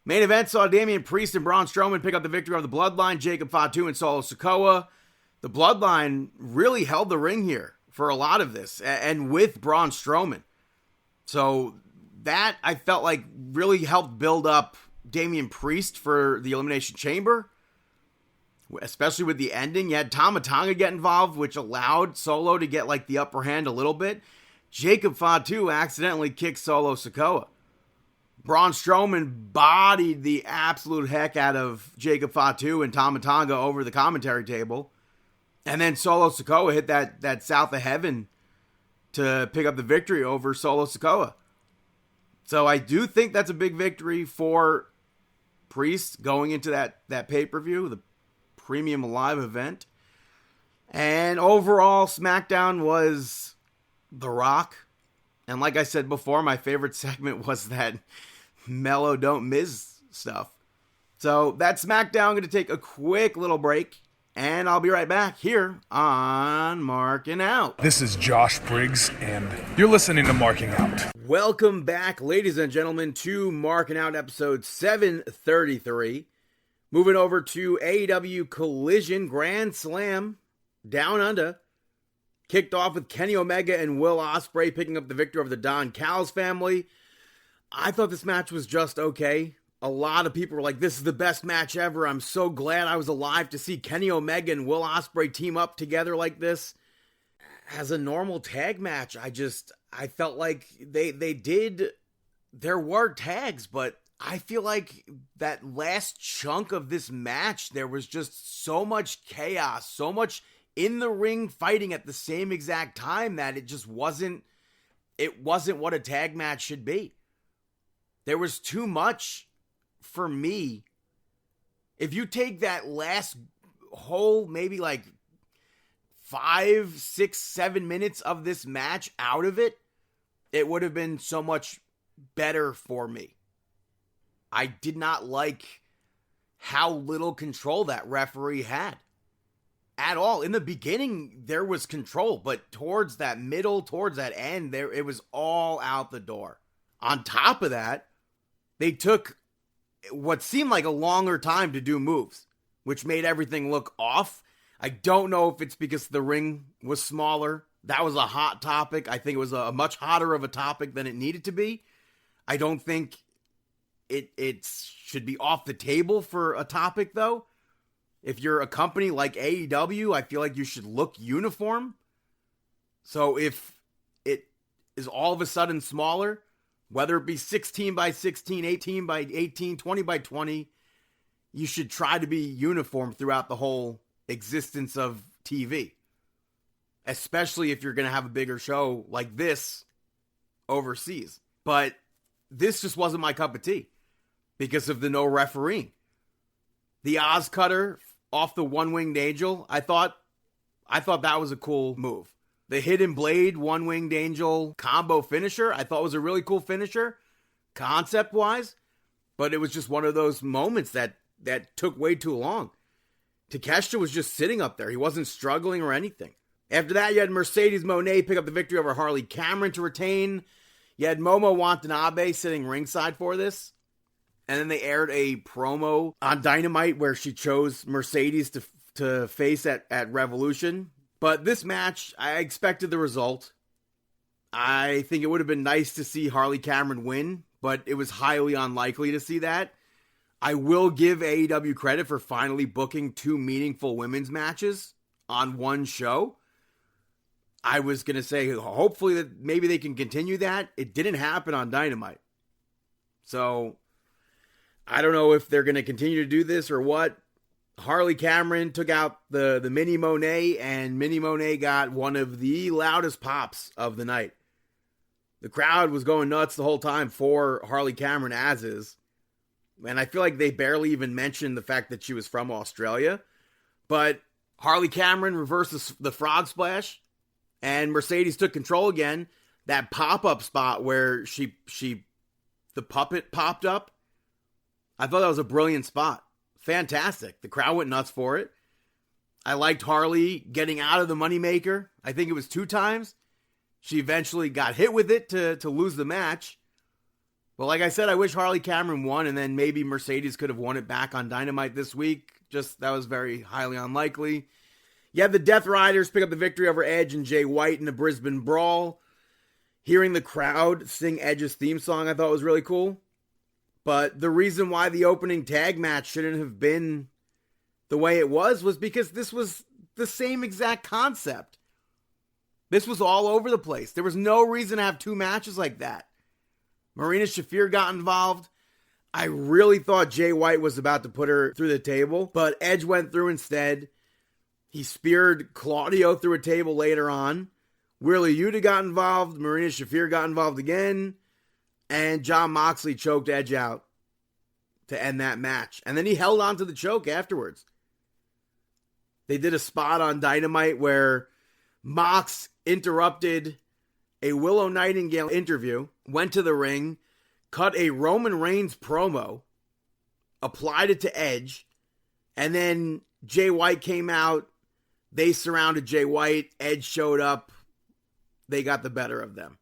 Main event saw Damian Priest and Braun Strowman pick up the victory over the Bloodline, Jacob Fatu and Solo Sikoa. The Bloodline really held the ring here for a lot of this, and with Braun Strowman. So that, I felt like, really helped build up Damian Priest for the Elimination Chamber, especially with the ending. You had Tama Tonga get involved, which allowed Solo to get like the upper hand a little bit. Jacob Fatu accidentally kicked Solo Sikoa. Braun Strowman bodied the absolute heck out of Jacob Fatu and Tama Tonga over the commentary table. And then Solo Sikoa hit that South of Heaven to pick up the victory over Solo Sikoa. So I do think that's a big victory for Priest going into that pay-per-view, the Premium Live event. And overall, SmackDown was The Rock. And like I said before, my favorite segment was that Mellow Don't Miz stuff. So that's SmackDown. Going to take a quick little break, and I'll be right back here on Markin Out. This is Josh Briggs, and you're listening to Marking Out. Welcome back, ladies and gentlemen, to Markin Out episode 733. Moving over to AEW Collision Grand Slam Down Under. Kicked off with Kenny Omega and Will Ospreay picking up the victory over the Don Callis family. I thought this match was just okay. A lot of people were like, this is the best match ever. I'm so glad I was alive to see Kenny Omega and Will Ospreay team up together like this. As a normal tag match, I felt like there were tags, but I feel like that last chunk of this match, there was just so much chaos, so much in the ring fighting at the same exact time that it just wasn't what a tag match should be. There was too much for me. If you take that last whole maybe like 5, 6, 7 minutes of this match out of it, it would have been so much better for me. I did not like how little control that referee had. At all. In the beginning, there was control, but towards that middle, towards that end, it was all out the door. On top of that, they took what seemed like a longer time to do moves, which made everything look off. I don't know if it's because the ring was smaller. That was a hot topic. I think it was a much hotter of a topic than it needed to be. I don't think it should be off the table for a topic, though. If you're a company like AEW, I feel like you should look uniform. So if it is all of a sudden smaller, Whether it be 16 by 16, 18 by 18, 20 by 20, you should try to be uniform throughout the whole existence of TV. Especially if you're going to have a bigger show like this overseas. But this just wasn't my cup of tea because of the no refereeing. The Oz cutter off the one-winged angel, I thought that was a cool move. The hidden blade one-winged angel combo finisher, I thought was a really cool finisher, concept-wise. But it was just one of those moments that took way too long. Takeshita was just sitting up there. He wasn't struggling or anything. After that, you had Mercedes Moné pick up the victory over Harley Cameron to retain. You had Momo Watanabe sitting ringside for this. And then they aired a promo on Dynamite where she chose Mercedes to face at Revolution. But this match, I expected the result. I think it would have been nice to see Harley Cameron win, but it was highly unlikely to see that. I will give AEW credit for finally booking 2 meaningful women's matches on one show. I was going to say, hopefully that maybe they can continue that. It didn't happen on Dynamite. So, I don't know if they're going to continue to do this or what. Harley Cameron took out the Mini Monet, and Mini Monet got one of the loudest pops of the night. The crowd was going nuts the whole time for Harley Cameron as is. And I feel like they barely even mentioned the fact that she was from Australia. But Harley Cameron reversed the frog splash. And Mercedes took control again. That pop-up spot where the puppet popped up. I thought that was a brilliant spot. Fantastic. The crowd went nuts for it. I liked Harley getting out of the moneymaker. I think it was 2 times. She eventually got hit with it to lose the match. But like I said, I wish Harley Cameron won, and then maybe Mercedes could have won it back on Dynamite this week. Just, that was very highly unlikely. You had the Death Riders pick up the victory over Edge and Jay White in the Brisbane Brawl. Hearing the crowd sing Edge's theme song I thought was really cool. But the reason why the opening tag match shouldn't have been the way it was because this was the same exact concept. This was all over the place. There was no reason to have 2 matches like that. Marina Shafir got involved. I really thought Jay White was about to put her through the table, but Edge went through instead. He speared Claudio through a table later on. Wheeler Yuta got involved. Marina Shafir got involved again. And Jon Moxley choked Edge out to end that match. And then he held on to the choke afterwards. They did a spot on Dynamite where Mox interrupted a Willow Nightingale interview, went to the ring, cut a Roman Reigns promo, applied it to Edge, and then Jay White came out. They surrounded Jay White. Edge showed up. They got the better of them.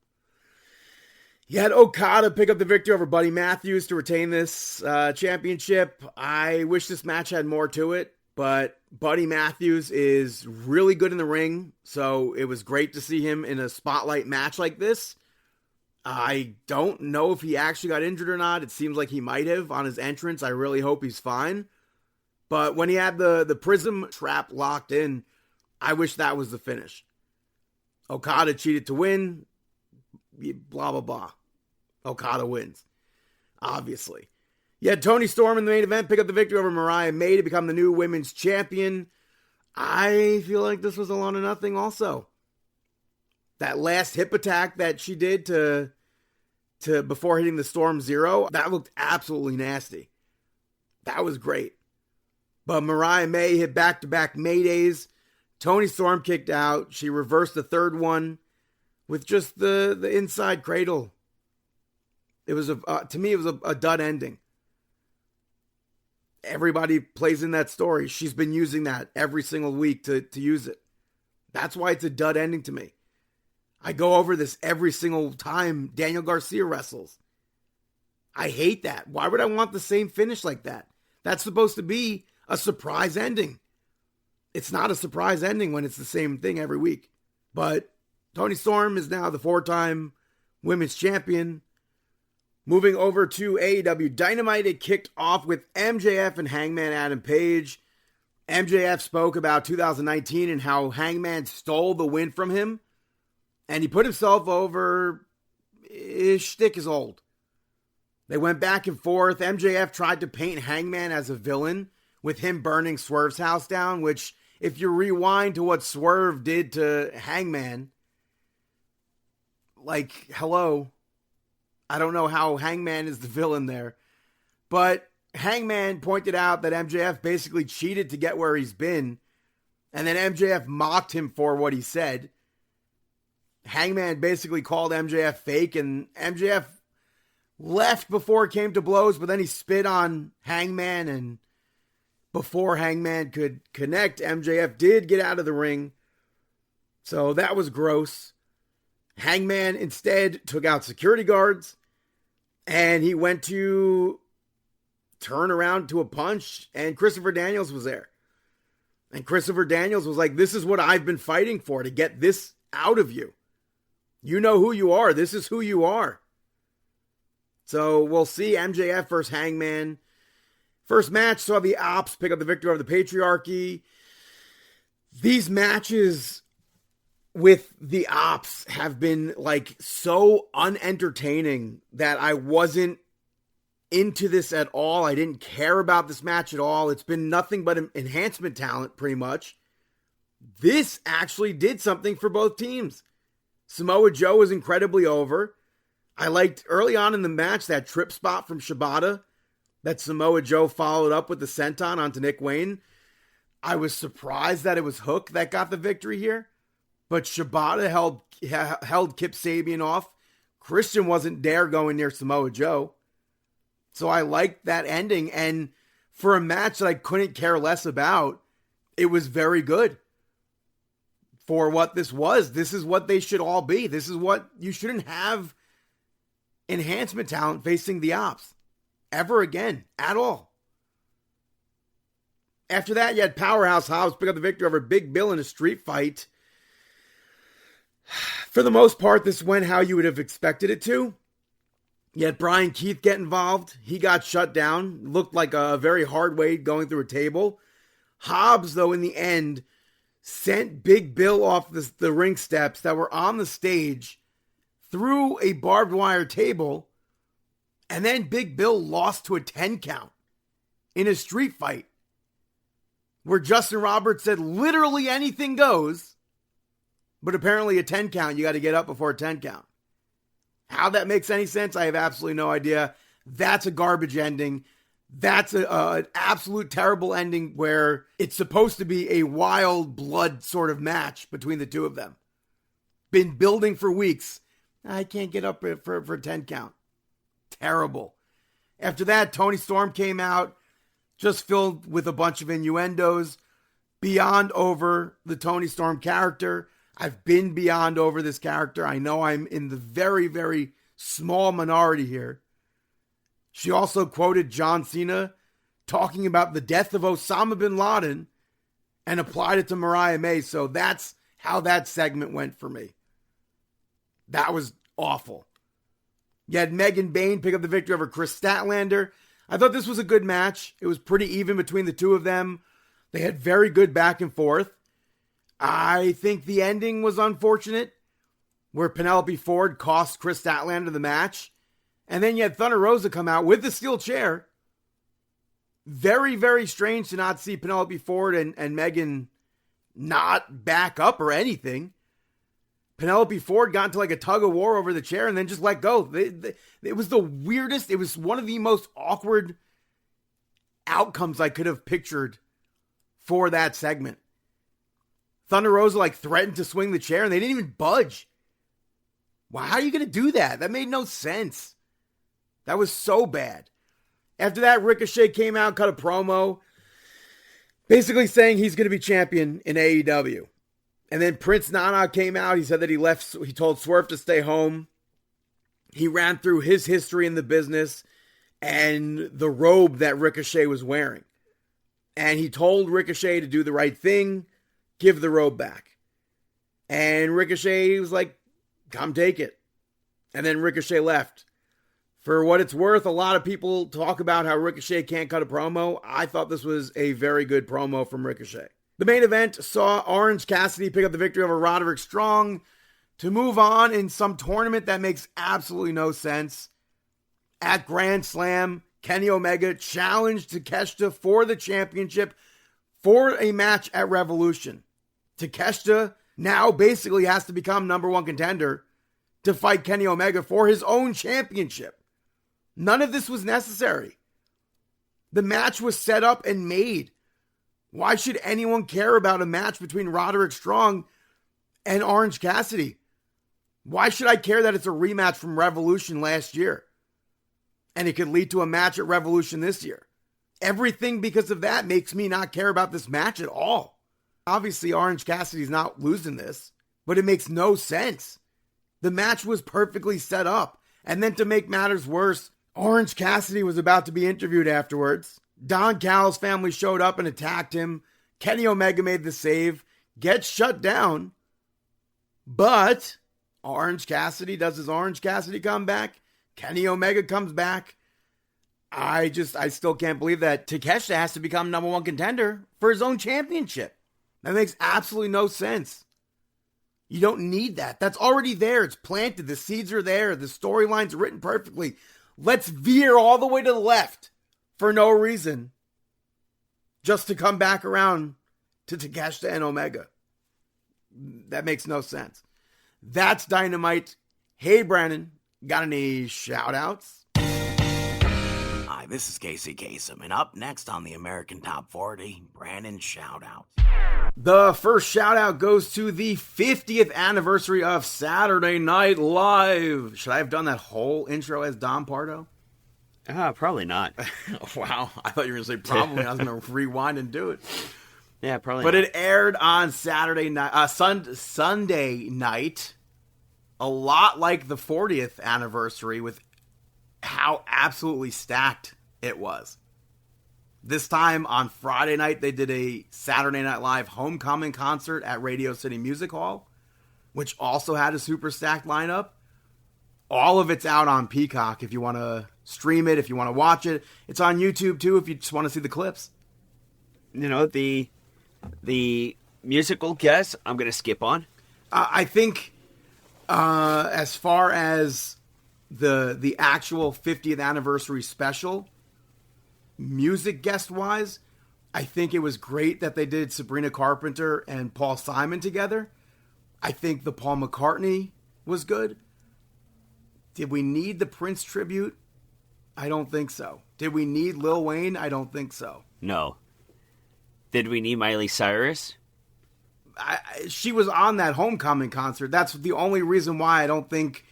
You had Okada pick up the victory over Buddy Matthews to retain this championship. I wish this match had more to it, but Buddy Matthews is really good in the ring, so it was great to see him in a spotlight match like this. I don't know if he actually got injured or not. It seems like he might have on his entrance. I really hope he's fine. But when he had the prism trap locked in, I wish that was the finish. Okada cheated to win. Blah, blah, blah. Okada wins. Obviously. You had Toni Storm in the main event pick up the victory over Mariah May to become the new women's champion. I feel like this was a lot of nothing also. That last hip attack that she did to before hitting the Storm Zero, that looked absolutely nasty. That was great. But Mariah May hit back-to-back Maydays. Toni Storm kicked out. She reversed the third one with just the inside cradle. It was to me, it was a dud ending. Everybody plays in that story. She's been using that every single week to use it. That's why it's a dud ending to me. I go over this every single time Daniel Garcia wrestles. I hate that. Why would I want the same finish like that? That's supposed to be a surprise ending. It's not a surprise ending when it's the same thing every week. But Toni Storm is now the 4-time women's champion. Moving over to AEW Dynamite, it kicked off with MJF and Hangman Adam Page. MJF spoke about 2019 and how Hangman stole the win from him. And he put himself over his shtick is old. They went back and forth. MJF tried to paint Hangman as a villain with him burning Swerve's house down, which, if you rewind to what Swerve did to Hangman, like, hello. I don't know how Hangman is the villain there. But Hangman pointed out that MJF basically cheated to get where he's been. And then MJF mocked him for what he said. Hangman basically called MJF fake, and MJF left before it came to blows, but then he spit on Hangman, and before Hangman could connect, MJF did get out of the ring. So that was gross. Hangman instead took out security guards, and he went to turn around to a punch, and Christopher Daniels was there. And Christopher Daniels was like, this is what I've been fighting for, to get this out of you. You know who you are. This is who you are. So we'll see MJF versus Hangman. First match saw the Ops pick up the victory over the Patriarchy. These matches with the Ops have been like so unentertaining that I wasn't into this at all. I didn't care about this match at all. It's been nothing but enhancement talent pretty much. This actually did something for both teams. Samoa Joe was incredibly over. I liked early on in the match that trip spot from Shibata that Samoa Joe followed up with the senton onto Nick Wayne. I was surprised that it was Hook that got the victory here, but Shibata held Kip Sabian off. Christian wasn't dare going near Samoa Joe. So I liked that ending, and for a match that I couldn't care less about, it was very good. For what this was, this is what they should all be. This is what you shouldn't have enhancement talent facing the Ops ever again at all. After that, you had Powerhouse Hobbs pick up the victory over Big Bill in a street fight. For the most part, this went how you would have expected it to. You had Brian Keith get involved. He got shut down. Looked like a very hard weight going through a table. Hobbs, though, in the end, sent Big Bill off the ring steps that were on the stage through a barbed wire table, and then Big Bill lost to a 10 count in a street fight where Justin Roberts said literally anything goes, but apparently a 10 count, you got to get up before a 10 count. How that makes any sense, I have absolutely no idea. That's a garbage ending. That's an absolute terrible ending where it's supposed to be a wild blood sort of match between the two of them. Been building for weeks. I can't get up for a 10 count. Terrible. After that, Tony Storm came out, just filled with a bunch of innuendos. Beyond over the Tony Storm character. I've been beyond over this character. I know I'm in the very, very small minority here. She also quoted John Cena talking about the death of Osama bin Laden and applied it to Mariah May. So that's how that segment went for me. That was awful. You had Megan Bayne pick up the victory over Chris Statlander. I thought this was a good match. It was pretty even between the two of them. They had very good back and forth. I think the ending was unfortunate, where Penelope Ford cost Chris Statlander the match. And then you had Thunder Rosa come out with the steel chair. Very, very strange to not see Penelope Ford and Megan not back up or anything. Penelope Ford got into like a tug of war over the chair and then just let go. It was the weirdest. It was one of the most awkward outcomes I could have pictured for that segment. Thunder Rosa like threatened to swing the chair and they didn't even budge. Wow, how are you going to do that? That made no sense. That was so bad. After that, Ricochet came out, cut a promo, basically saying he's going to be champion in AEW. And then Prince Nana came out. He said that he told Swerve to stay home. He ran through his history in the business and the robe that Ricochet was wearing. And he told Ricochet to do the right thing, give the robe back. And Ricochet was like, come take it. And then Ricochet left. For what it's worth, a lot of people talk about how Ricochet can't cut a promo. I thought this was a very good promo from Ricochet. The main event saw Orange Cassidy pick up the victory over Roderick Strong. to move on in some tournament that makes absolutely no sense. At Grand Slam, Kenny Omega challenged Takeshita for the championship for a match at Revolution. Takeshita now basically has to become number one contender to fight Kenny Omega for his own championship. None of this was necessary. The match was set up and made. Why should anyone care about a match between Roderick Strong and Orange Cassidy? Why should I care that it's a rematch from Revolution last year? And it could lead to a match at Revolution this year. Everything because of that makes me not care about this match at all. Obviously, Orange Cassidy's not losing this, but it makes no sense. The match was perfectly set up. And then to make matters worse, Orange Cassidy was about to be interviewed afterwards. Don Callis' family showed up and attacked him. Kenny Omega made the save, gets shut down. But Orange Cassidy does his Orange Cassidy comeback. Kenny Omega comes back. I still can't believe that Takeshita has to become number one contender for his own championship. That makes absolutely no sense. You don't need that. That's already there. It's planted. The seeds are there. The storyline's written perfectly. Let's veer all the way to the left for no reason. Just to come back around to Takeshita and Omega. That makes no sense. That's Dynamite. Hey, Brandon. Got any shout-outs? Hi, this is Casey Kasem, and up next on the American Top 40, Brandon shout-outs. The first shout-out goes to the 50th anniversary of Saturday Night Live. Should I have done that whole intro as Don Pardo? Probably not. Wow, I thought you were going to say probably. I was going to rewind and do it. Yeah, probably But not. it aired on Saturday night, Sunday night, a lot like the 40th anniversary with how absolutely stacked it was. This time on Friday night, they did a Saturday Night Live homecoming concert at Radio City Music Hall, which also had a super stacked lineup. All of it's out on Peacock if you want to stream it, if you want to watch it. It's on YouTube too if you just want to see the clips. You know, the musical guest, I'm going to skip on. I think as far as the actual 50th anniversary special, music guest wise, I think it was great that they did Sabrina Carpenter and Paul Simon together. I think the Paul McCartney was good. Did we need the Prince tribute? I don't think so. Did we need Lil Wayne? I don't think so. No. Did we need Miley Cyrus? She was on that homecoming concert. That's the only reason why I don't think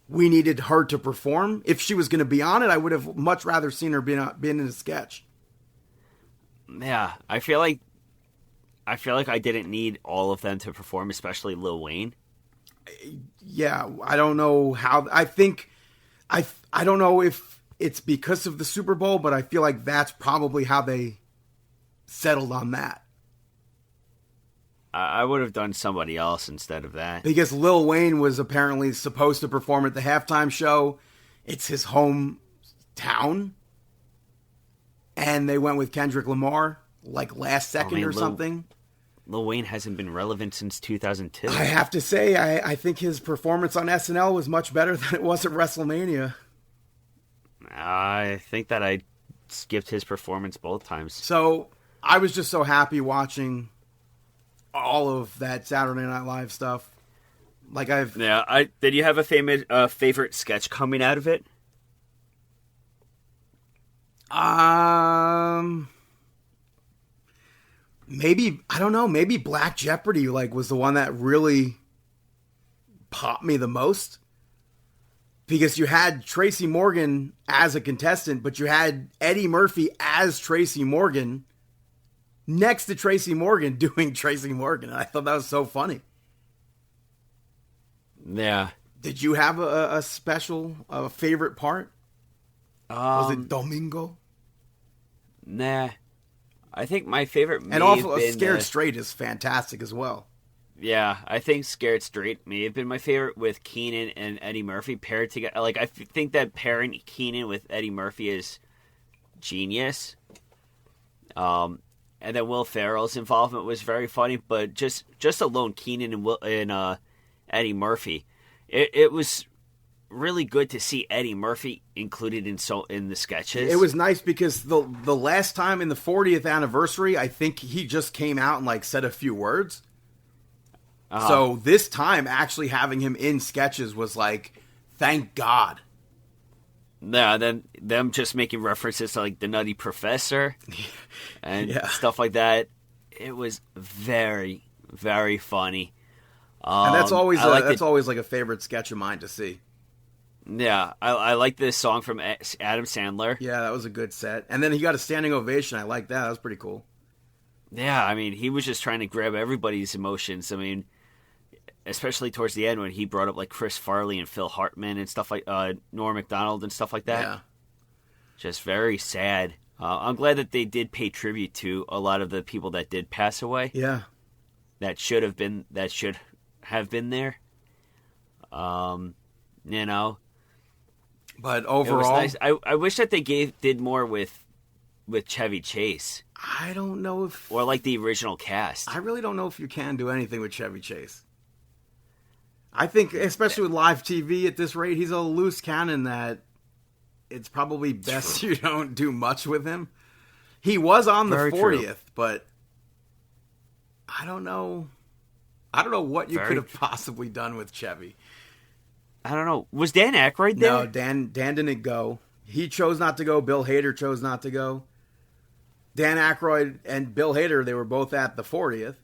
we needed her to perform. If she was going to be on it, I would have much rather seen her been in a sketch. Yeah, I feel like I didn't need all of them to perform, especially Lil Wayne. Yeah, I don't know how. I don't know if it's because of the Super Bowl, but I feel like that's probably how they settled on that. I would have done somebody else instead of that. Because Lil Wayne was apparently supposed to perform at the halftime show. It's his hometown. And they went with Kendrick Lamar, like last second or something. Lil Wayne hasn't been relevant since 2002. I have to say, I think his performance on SNL was much better than it was at WrestleMania. I think that I skipped his performance both times. So I was just so happy watching all of that Saturday Night Live stuff. Did you have a favorite sketch coming out of it? Maybe, I don't know, maybe Black Jeopardy was the one that really popped me the most. Because you had Tracy Morgan as a contestant, but you had Eddie Murphy as Tracy Morgan next to Tracy Morgan doing Tracy Morgan. And I thought that was so funny. Yeah. Did you have a special, favorite part? Was it Domingo? Nah. I think my favorite may and also have been Scared Straight is fantastic as well. Yeah, I think Scared Straight may have been my favorite with Keenan and Eddie Murphy paired together. I think that pairing Keenan with Eddie Murphy is genius. And then Will Ferrell's involvement was very funny, but just alone Keenan and Eddie Murphy. It was really good to see Eddie Murphy included in the sketches. It was nice because the last time in the 40th anniversary, I think he just came out and like said a few words. So this time, actually having him in sketches was like, thank God. Yeah, then them just making references to like the Nutty Professor and stuff like that. It was very, very funny. And that's always always like a favorite sketch of mine to see. Yeah, I like this song from Adam Sandler. Yeah, that was a good set. And then he got a standing ovation. I like that. That was pretty cool. Yeah, I mean, he was just trying to grab everybody's emotions. I mean, especially towards the end when he brought up like Chris Farley and Phil Hartman and stuff like Norm Macdonald and stuff like that. Yeah. Just very sad. I'm glad that they did pay tribute to a lot of the people that did pass away. Yeah. That should have been there. You know. But overall, it was nice. I wish that they did more with Chevy Chase. I don't know if, or like the original cast. I really don't know if you can do anything with Chevy Chase. I think, especially with live TV at this rate, he's a loose cannon that it's probably best you don't do much with him. He was on the 40th, but I don't know. I don't know what you could have possibly done with Chevy. I don't know. Was Dan Aykroyd there? No, Dan didn't go. He chose not to go. Bill Hader chose not to go. Dan Aykroyd and Bill Hader, they were both at the 40th.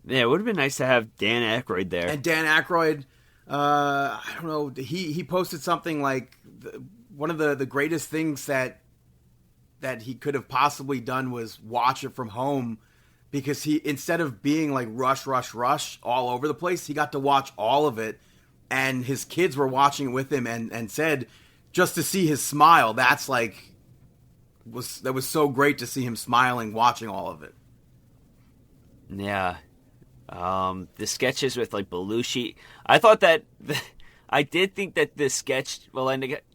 Yeah, it would have been nice to have Dan Aykroyd there. And Dan Aykroyd, I don't know, he posted something like one of the greatest things that he could have possibly done was watch it from home, because he, instead of being like rush all over the place, he got to watch all of it, and his kids were watching it with him and said just to see his smile, that was so great to see him smiling watching all of it. Yeah. The sketches with like Belushi, I thought that I did think that the sketch, well, and it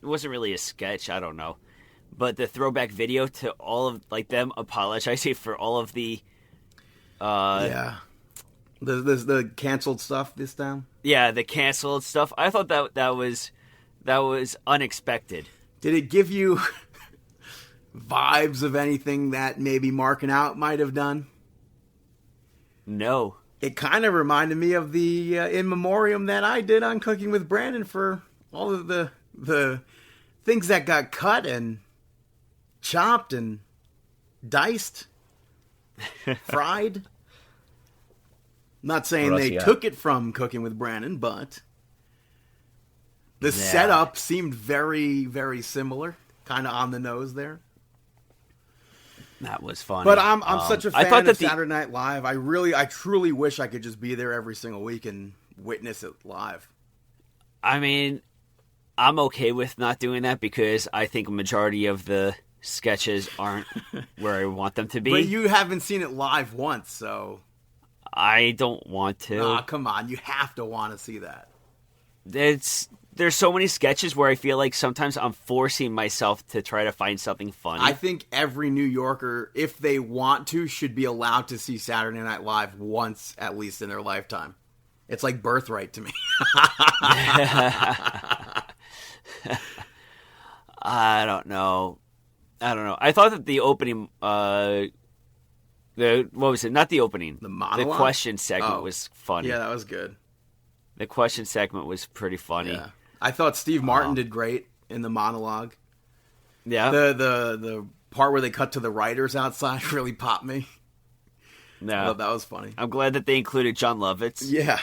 wasn't really a sketch, I don't know, but the throwback video to all of like them apologizing for all of the the canceled stuff this time. Yeah, the canceled stuff. I thought that was unexpected. Did it give you vibes of anything that maybe Markin Out might have done? No. It kind of reminded me of the in memoriam that I did on Cooking with Brandon for all of the things that got cut and chopped and diced, fried. I'm not saying they took it from Cooking with Brandon, but the setup seemed very, very similar, kind of on the nose there. That was funny. But I'm such a fan of Saturday Night Live. I truly wish I could just be there every single week and witness it live. I mean, I'm okay with not doing that because I think a majority of the sketches aren't where I want them to be. But you haven't seen it live once, so I don't want to. Nah, come on, you have to want to see that. There's so many sketches where I feel like sometimes I'm forcing myself to try to find something funny. I think every New Yorker, if they want to, should be allowed to see Saturday Night Live once at least in their lifetime. It's like birthright to me. I don't know. I thought that the opening, what was it? Not the opening. The monologue? The question segment was funny. Yeah, that was good. The question segment was pretty funny. Yeah. I thought Steve Martin did great in the monologue. Yeah. The part where they cut to the writers outside really popped me. No. I thought that was funny. I'm glad that they included John Lovitz. Yeah.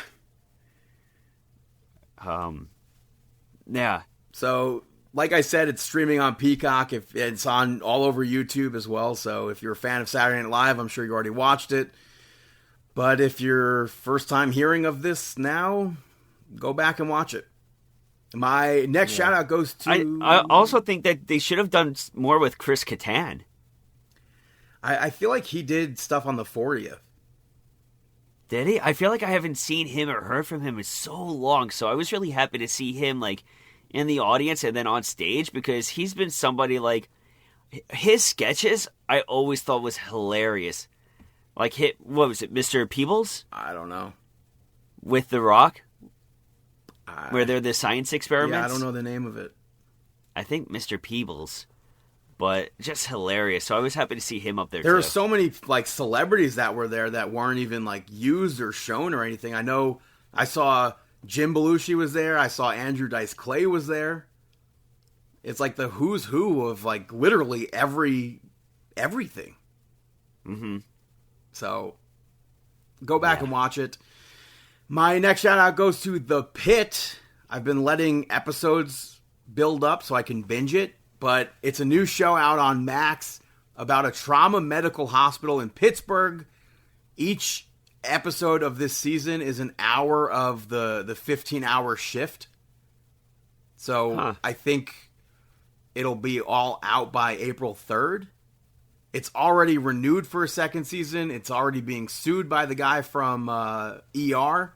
Yeah. So, like I said, it's streaming on Peacock. It's on all over YouTube as well. So if you're a fan of Saturday Night Live, I'm sure you already watched it. But if you're first time hearing of this now, go back and watch it. My next shout out goes to... I also think that they should have done more with Chris Kattan. I feel like he did stuff on the 40th. Did he? I feel like I haven't seen him or heard from him in so long. So I was really happy to see him like in the audience and then on stage, because he's been somebody like... His sketches I always thought was hilarious. Like, what was it, Mr. Peebles? I don't know. with The Rock, where they're the science experiments. Yeah, I don't know the name of it. I think Mr. Peebles, but just hilarious. So I was happy to see him up there. There too. are so many like celebrities that were there that weren't even like used or shown or anything. I know I saw Jim Belushi was there. I saw Andrew Dice Clay was there. It's like the who's who of like literally everything. Mm-hmm. So go back and watch it. My next shout out goes to The Pit. I've been letting episodes build up so I can binge it, but it's a new show out on Max about a trauma medical hospital in Pittsburgh. Each episode of this season is an hour of the 15-hour shift. So I think it'll be all out by April 3rd. It's already renewed for a second season. It's already being sued by the guy from ER,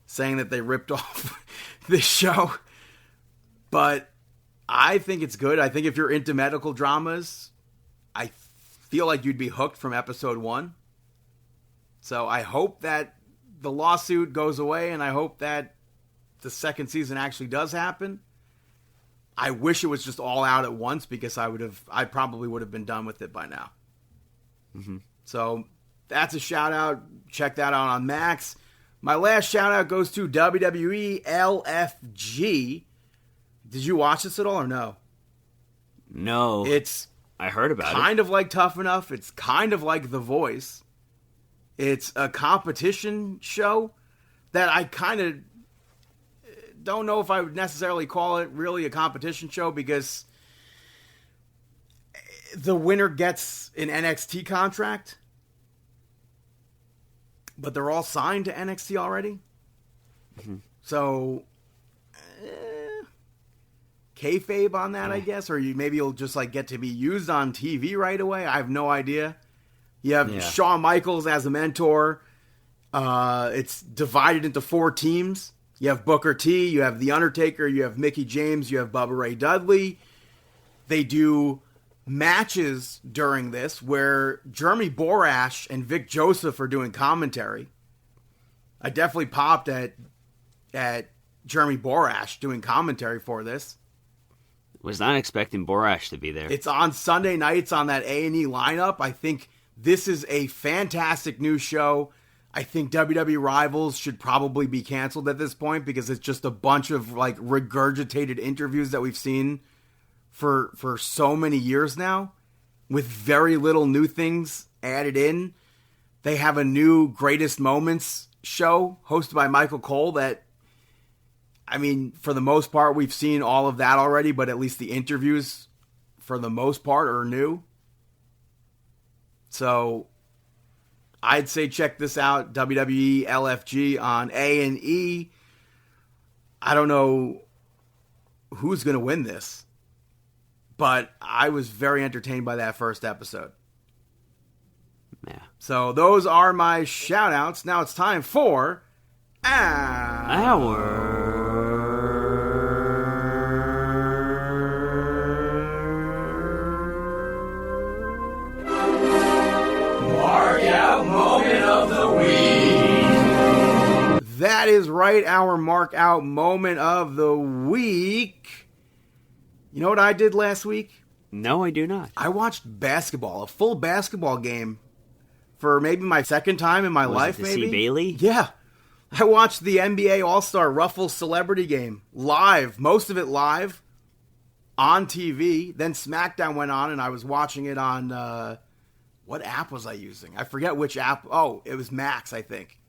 saying that they ripped off this show. But I think it's good. I think if you're into medical dramas, I feel like you'd be hooked from episode 1. So I hope that the lawsuit goes away, and I hope that the second season actually does happen. I wish it was just all out at once because I probably would have been done with it by now. Mm-hmm. So that's a shout out. Check that out on Max. My last shout out goes to WWE LFG. Did you watch this at all or no? No. I heard about it. Kind of like Tough Enough. It's kind of like The Voice. It's a competition show that I kind of don't know if I would necessarily call it really a competition show because the winner gets an NXT contract, but they're all signed to NXT already. Mm-hmm. So, kayfabe on that, I guess, or maybe you'll just like get to be used on TV right away. I have no idea. You have Shawn Michaels as a mentor. It's divided into 4 teams. You have Booker T, you have The Undertaker, you have Mickie James, you have Bubba Ray Dudley. They do matches during this where Jeremy Borash and Vic Joseph are doing commentary. I definitely popped at Jeremy Borash doing commentary for this. Was not expecting Borash to be there. It's on Sunday nights on that A&E lineup. I think this is a fantastic new show. I think WWE Rivals should probably be canceled at this point because it's just a bunch of like regurgitated interviews that we've seen for so many years now with very little new things added in. They have a new Greatest Moments show hosted by Michael Cole that, I mean, for the most part, we've seen all of that already, but at least the interviews for the most part are new. So I'd say check this out, WWE LFG on A&E. I don't know who's going to win this, but I was very entertained by that first episode. Yeah. So those are my shout-outs. Now it's time for That is right, our Mark Out moment of the week. You know what I did last week? No, I do not. I watched basketball, a full basketball game for maybe my second time in my life, to maybe. see Bailey? Yeah. I watched the NBA All-Star Ruffles Celebrity Game live, most of it live, on TV. Then SmackDown went on, and I was watching it on, what app was I using? I forget which app. Oh, it was Max, I think.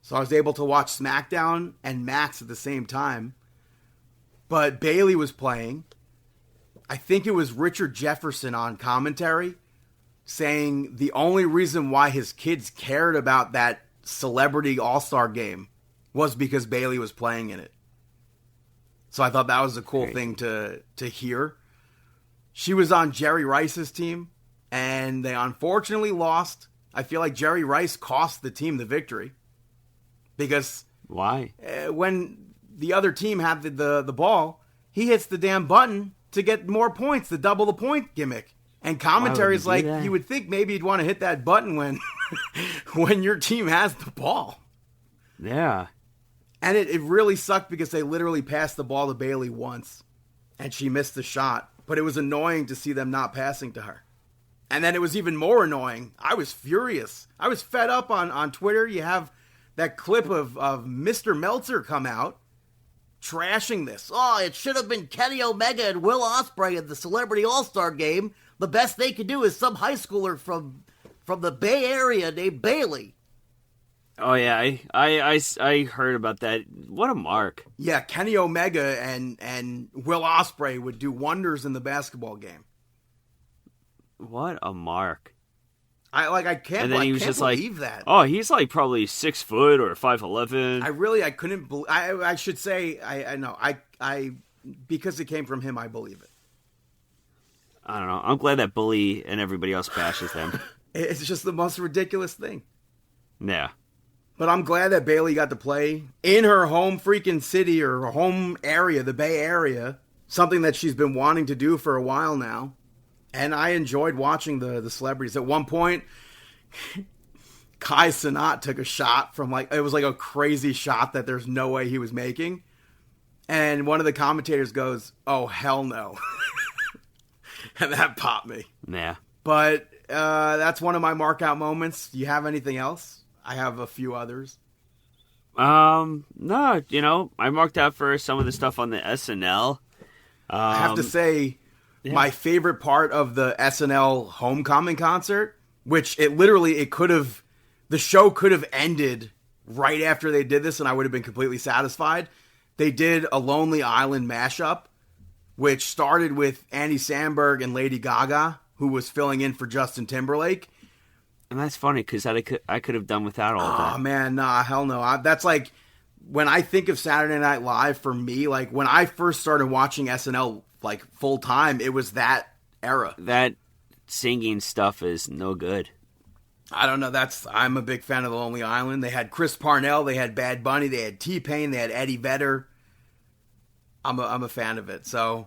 So I was able to watch SmackDown and Max at the same time. But Bailey was playing. I think it was Richard Jefferson on commentary saying the only reason why his kids cared about that celebrity all-star game was because Bailey was playing in it. So I thought that was a cool thing to hear. She was on Jerry Rice's team, and they unfortunately lost. I feel like Jerry Rice cost the team the victory. Because why? When the other team had the ball, he hits the damn button to get more points, the double the point gimmick. And commentary is like, you would think maybe you'd want to hit that button when when your team has the ball. Yeah. And it really sucked because they literally passed the ball to Bayley once, and she missed the shot. But it was annoying to see them not passing to her. And then it was even more annoying. I was furious. I was fed up on Twitter. You have that clip of Mr. Meltzer come out trashing this. Oh, it should have been Kenny Omega and Will Ospreay in the Celebrity All-Star game. The best they could do is some high schooler from the Bay Area named Bayley. Oh, yeah, I heard about that. What a mark. Yeah, Kenny Omega and Will Ospreay would do wonders in the basketball game. What a mark. I can't believe that. Oh, he's like probably 6 foot or 5'11". I couldn't believe. I should say I know I because it came from him. I believe it. I don't know. I'm glad that Bully and everybody else bashes them. It's just the most ridiculous thing. Yeah. But I'm glad that Bayley got to play in her home freaking city or her home area, the Bay Area, something that she's been wanting to do for a while now. And I enjoyed watching the celebrities. At one point, Kai Cenat took a shot from it was like a crazy shot that there's no way he was making. And one of the commentators goes, "Oh, hell no." And that popped me. Yeah. But that's one of my mark out moments. Do you have anything else? I have a few others. No, I marked out for some of the stuff on the SNL. I have to say, my favorite part of the SNL Homecoming concert, which the show could have ended right after they did this and I would have been completely satisfied. They did a Lonely Island mashup, which started with Andy Samberg and Lady Gaga, who was filling in for Justin Timberlake. And that's funny because I could have done without all that. Oh, man, nah, hell no. That's like, when I think of Saturday Night Live, for me, like, when I first started watching SNL, like, full time, it was that era. That singing stuff is no good. I don't know. I'm a big fan of The Lonely Island. They had Chris Parnell, they had Bad Bunny, they had T-Pain, they had Eddie Vedder. I'm a fan of it, so...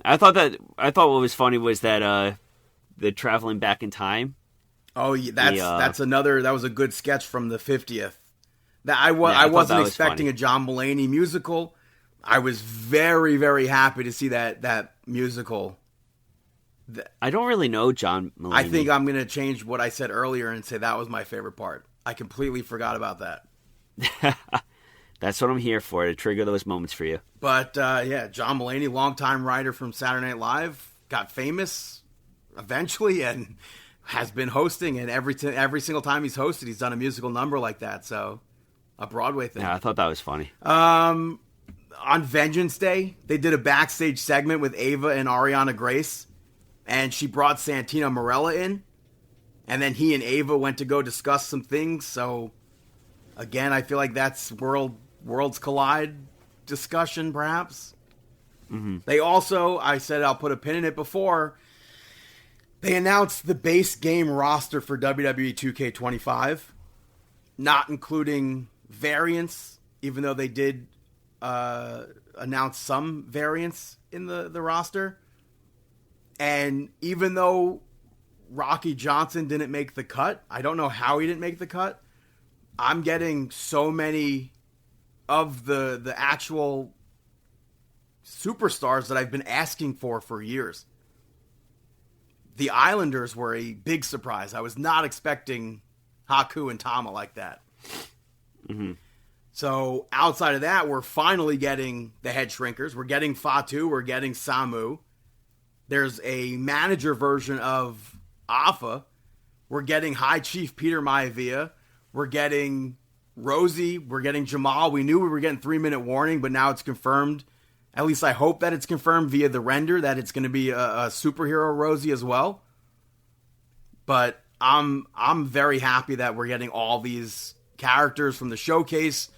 I thought what was funny was that the traveling back in time. Oh, yeah, that's another. That was a good sketch from the 50th. I wasn't expecting a John Mulaney musical. I was very, very happy to see that musical. I don't really know John Mulaney. I think I'm going to change what I said earlier and say that was my favorite part. I completely forgot about that. That's what I'm here for, to trigger those moments for you. But, John Mulaney, longtime writer from Saturday Night Live, got famous eventually and has been hosting. And every single time he's hosted, he's done a musical number like that. So, a Broadway thing. Yeah, I thought that was funny. On Vengeance Day, they did a backstage segment with Ava and Ariana Grace. And she brought Santino Marella in. And then he and Ava went to go discuss some things. So, again, I feel like that's Worlds Collide discussion, perhaps. Mm-hmm. They also, I said I'll put a pin in it before, they announced the base game roster for WWE 2K25, not including variants, even though they did announce some variants in the roster. And even though Rocky Johnson didn't make the cut, I don't know how he didn't make the cut, I'm getting so many of the actual superstars that I've been asking for years. The Islanders were a big surprise. I was not expecting Haku and Tama like that. Mm-hmm. So outside of that, we're finally getting the Head Shrinkers. We're getting Fatu. We're getting Samu. There's a manager version of Afa. We're getting High Chief Peter Maivia. We're getting Rosie. We're getting Jamal. We knew we were getting 3-minute warning, but now it's confirmed. At least I hope that it's confirmed via the render that it's going to be a superhero Rosie as well. But I'm very happy that we're getting all these characters from the showcase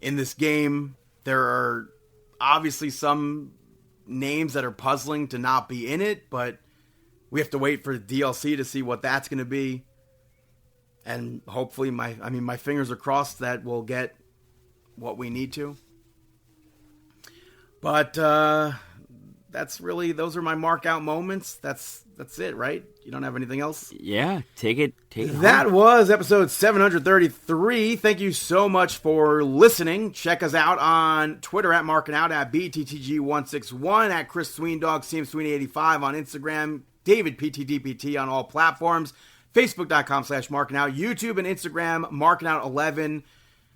in this game. There are obviously some names that are puzzling to not be in it, but we have to wait for the DLC to see what that's going to be. And hopefully my fingers are crossed that we'll get what we need to. But those are my mark out moments. That's that's it, right? You don't have anything else? Yeah, take it That was episode 733. Thank you so much for listening. Check us out on Twitter at Markin Out, at BTTG161, at Chris Sweendog, CMSweeney85 on Instagram, David PTDPT on all platforms, Facebook.com/Markin Out, YouTube and Instagram, Markin Out 11,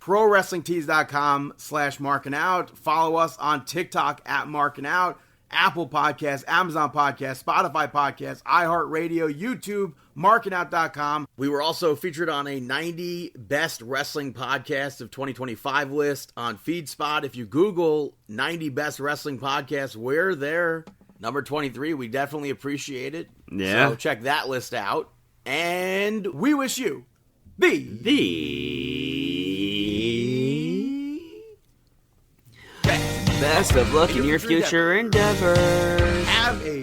ProWrestlingTees.com/Markin Out. Follow us on TikTok at Markin Out, Apple Podcasts, Amazon Podcasts, Spotify Podcasts, iHeartRadio, YouTube, markinout.com. We were also featured on a 90 Best Wrestling Podcasts of 2025 list on FeedSpot. If you Google 90 Best Wrestling Podcasts, we're there. Number 23, we definitely appreciate it. Yeah. So check that list out. And we wish you the best of luck in your future endeavors. Have a